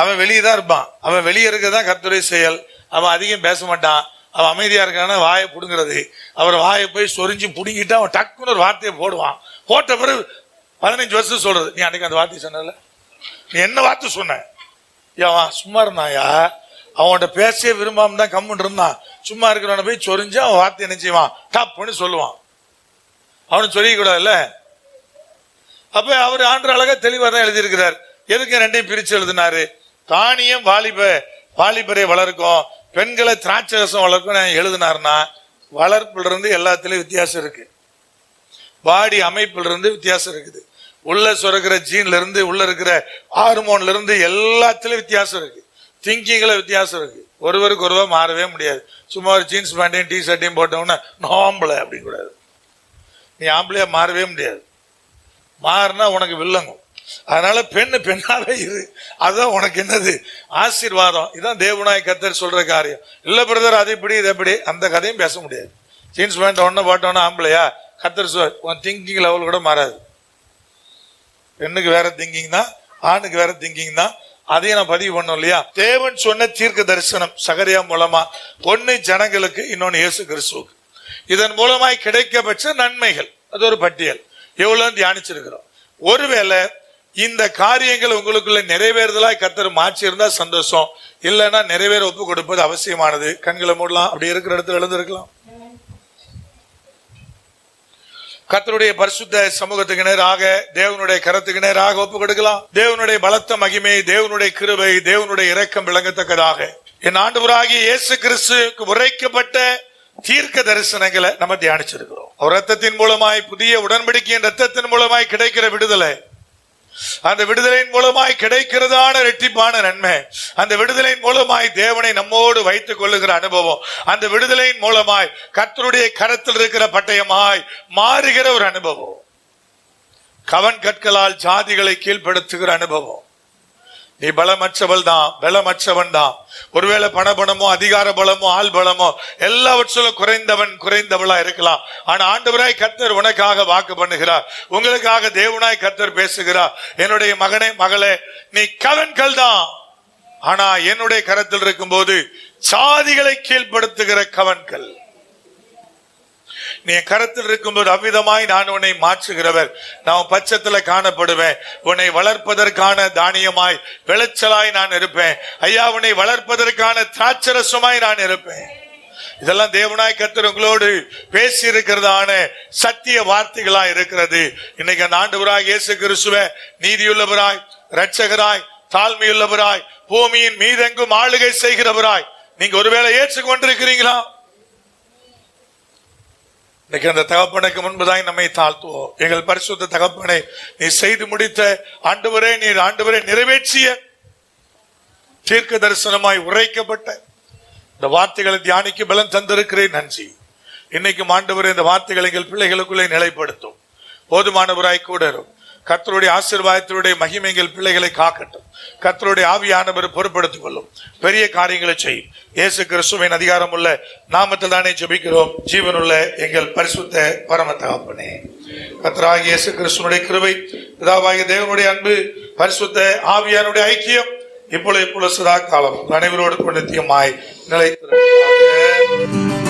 அவன் வெளியே தான் இருப்பான். அவன் வெளியே இருக்கதான் கர்த்தருடைய செயல். அவன் அதிகம் பேச மாட்டான். அவன் அமைதியா இருக்கான வாயை புடுங்கிறது. அவர் வாயை போய் சொரிஞ்சு புடுங்கிட்டு அவன் டக்குன்னு ஒரு வார்த்தையை போடுவான். போட்ட பிறகு 15 வருஷம் சொல்றது, நீ அன்னைக்கு அந்த வார்த்தை சொன்ன, நீ என்ன வார்த்தை சொன்ன? சும்மா இருந்தாயா? அவன்கிட்ட பேசவே விரும்பாம தான் கம்முன்னு இருந்தான். சும்மா இருக்கிறவனை போய் சொரிஞ்சு அவன் வார்த்தை என்ன செய்வான், டப்புன்னு சொல்லுவான். அவனு சொல்லிக்க கூடாதுல்ல. அப்ப அவர் ஆண்டு அழகா தெளிவா தான் எழுதியிருக்கிறார். எதுக்கு ரெண்டையும் பிரிச்சு எழுதினாரு? தானியம் வாலிபரை வளர்க்கும், பெண்களை திராட்சரசம் வளர்க்கும் எழுதினாருன்னா, வளர்ப்புல இருந்து எல்லாத்திலயும் வித்தியாசம் இருக்கு, பாடி அமைப்புல இருந்து வித்தியாசம் இருக்குது, உள்ள சுரக்கிற ஜீன்ல இருந்து, உள்ள இருக்கிற ஹார்மோன்ல இருந்து எல்லாத்திலயும் வித்தியாசம் இருக்கு, திங்கிங்ல வித்தியாசம் இருக்கு. ஒருவருக்கு ஒருவர் மாறவே முடியாது. சும்மா ஒரு ஜீன்ஸ் பேண்டையும் டி ஷர்ட்டையும் போட்டோம்னா ஆம்பளை அப்படின்னு கூடாது. நீ ஆம்பளையா மாறவே முடியாது. மாறினா உனக்கு வில்லங்கும். அதனால பெண்ணாவே இரு, அதான் உனக்கு என்னது ஆசீர்வாதம். இதான் தேவனாய் கர்த்தர் சொல்ற காரியம். இல்ல பிரதர் அது இப்படி இது எப்படி, அந்த கதையும் பேச முடியாது. ஜீன்ஸ் பேண்ட் ஒன்னு போட்டோன்னா ஆம்பளையா? கர்த்தர் உன் திங்கிங் லெவல் கூட மாறாது. பெண்ணுக்கு வேற திங்கிங் தான், ஆணுக்கு வேற திங்கிங் தான். அதையும் நான் பதிவு பண்ணோம் இல்லையா? தேவன் சொன்ன தீர்க்க தரிசனம் சகரியா மூலமா, ஒன்னு ஜனங்களுக்கு, இன்னொன்னு இயேசு கிறிஸ்துவுக்கு. இதன் மூலமாய் கிடைக்கப்பெற்ற நன்மைகள், அது ஒரு பட்டியல், எவ்வளவு தியானிச்சிருக்கிறோம். ஒருவேளை இந்த காரியங்கள் உங்களுக்குள்ள நிறைவேறுதலாய் கர்த்தர் மாற்றி இருந்தா சந்தோஷம். இல்லைன்னா நிறைவேற ஒப்பு கொடுப்பது அவசியமானது. கண்களை மூடலாம், அப்படி இருக்கிற இடத்துல எழுந்திருக்கலாம். கர்த்தருடைய பரிசுத்த சமூகத்துக்கு நேராக, தேவனுடைய கரத்துக்கு நேராக ஒப்பு கொடுக்கலாம். தேவனுடைய பலத்த மகிமை, தேவனுடைய கிருபை, தேவனுடைய இரக்கம் விளங்கத்தக்கதாக என் ஆண்டவராகிய இயேசு கிறிஸ்துவுக்கு உரைக்கப்பட்ட தீர்க்க தரிசனங்களை நம்ம தியானிச்சிருக்கிறோம். அவர் ரத்தத்தின் மூலமாய், புதிய உடன்படிக்கையின் ரத்தத்தின் மூலமாய் கிடைக்கிற விடுதலை, அந்த விடுதலையின் மூலமாய் கிடைக்கிறதான இரட்டிப்பான நன்மை, அந்த விடுதலையின் மூலமாய் தேவனை நம்மோடு வைத்துக் கொள்ளுகிற அனுபவம், அந்த விடுதலையின் மூலமாய் கர்த்தருடைய கரத்தில் இருக்கிற பட்டயமாய் மாறுகிற ஒரு அனுபவம், கவன் கற்களால் ஜாதிகளை கீழ்ப்படுத்துகிற அனுபவம். நீ பலமற்றவள் தான், பலமற்றவன் தான். ஒருவேளை பணபலமோ, அதிகார பலமோ, ஆள் பலமோ எல்லாவற்றிலும் குறைந்தவளா இருக்கலாம். ஆனா ஆண்டவராய் கர்த்தர் உனக்காக வாக்கு பண்ணுகிறார். உங்களுக்காக தேவனாய் கர்த்தர் பேசுகிறார். என்னுடைய மகனே, மகளே, நீ கவன்கள் தான், ஆனா என்னுடைய கரத்தில் இருக்கும் போது சாதிகளை கீழ்ப்படுத்துகிற கவன்கள். நீ கரத்தில் இருக்கும்போது அவ்விதமாய் நான் உன்னை மாற்றுகிறவர், நான் பட்சத்துல காணப்படுவேன். உன்னை வளர்ப்பதற்கான தானியமாய், விளைச்சலாய் நான் இருப்பேன். ஐயா, உன்னை வளர்ப்பதற்கான திராட்சரசமாய் நான் இருப்பேன். இதெல்லாம் தேவனாய் கர்த்தர் உங்களோடு பேசி இருக்கிறதான சத்திய வார்த்தைகளா இருக்கிறது. இன்னைக்கு அந்த ஆண்டவராய் இயேசு கிறிஸ்துவே நீதியுள்ளவராய், இரட்சகராய், தாழ்மையுள்ளவராய், பூமியின் மீதெங்கும் ஆளுகை செய்கிறவராய் நீங்க ஒருவேளை ஏற்றுக்கொண்டிருக்கிறீங்களா? அந்த தகப்பனுக்கு முன்பதாய் நம்மை தாழ்த்துவோம். எங்கள் பரிசுத்த தகப்பனை, நீ செய்து முடித்த ஆண்டவரே, நீர் ஆண்டவரே நிறைவேற்றிய தீர்க்க தரிசனமாய் உரைக்கப்பட்ட இந்த வார்த்தைகளை தியானிக்க பலன் தந்திருக்கிறேன், நன்றி. இன்னைக்கும் ஆண்டவரே இந்த வார்த்தைகளை எங்கள் பிள்ளைகளுக்குள்ளே நிலைப்படுத்தும். போதுமானவராய் கூட இருக்கும். கர்த்தருடைய ஆசீர்வாதத்தினுடைய மகிமைகள் பிள்ளைகளை காக்கட்டும். கர்த்தருடைய ஆவியானவர் பொறுப்படுத்திக் கொள்ளும். பெரிய காரியங்களை செய்யும். இயேசு கிறிஸ்துவின் அதிகாரம் உள்ள நாமத்தில் தானே ஜெபிக்கிறோம். ஜீவனுள்ள எங்கள் பரிசுத்த பரம தகப்பனே, கர்த்தராகிய இயேசு கிறிஸ்துவினுடைய கிருபை, பிதாவாகிய தேவனுடைய அன்பு, பரிசுத்த ஆவியானுடைய ஐக்கியம் இப்பொழுது சதா காலம் அனைவரோடு நித்தியமாய் நிலைத்திருப்பதாக.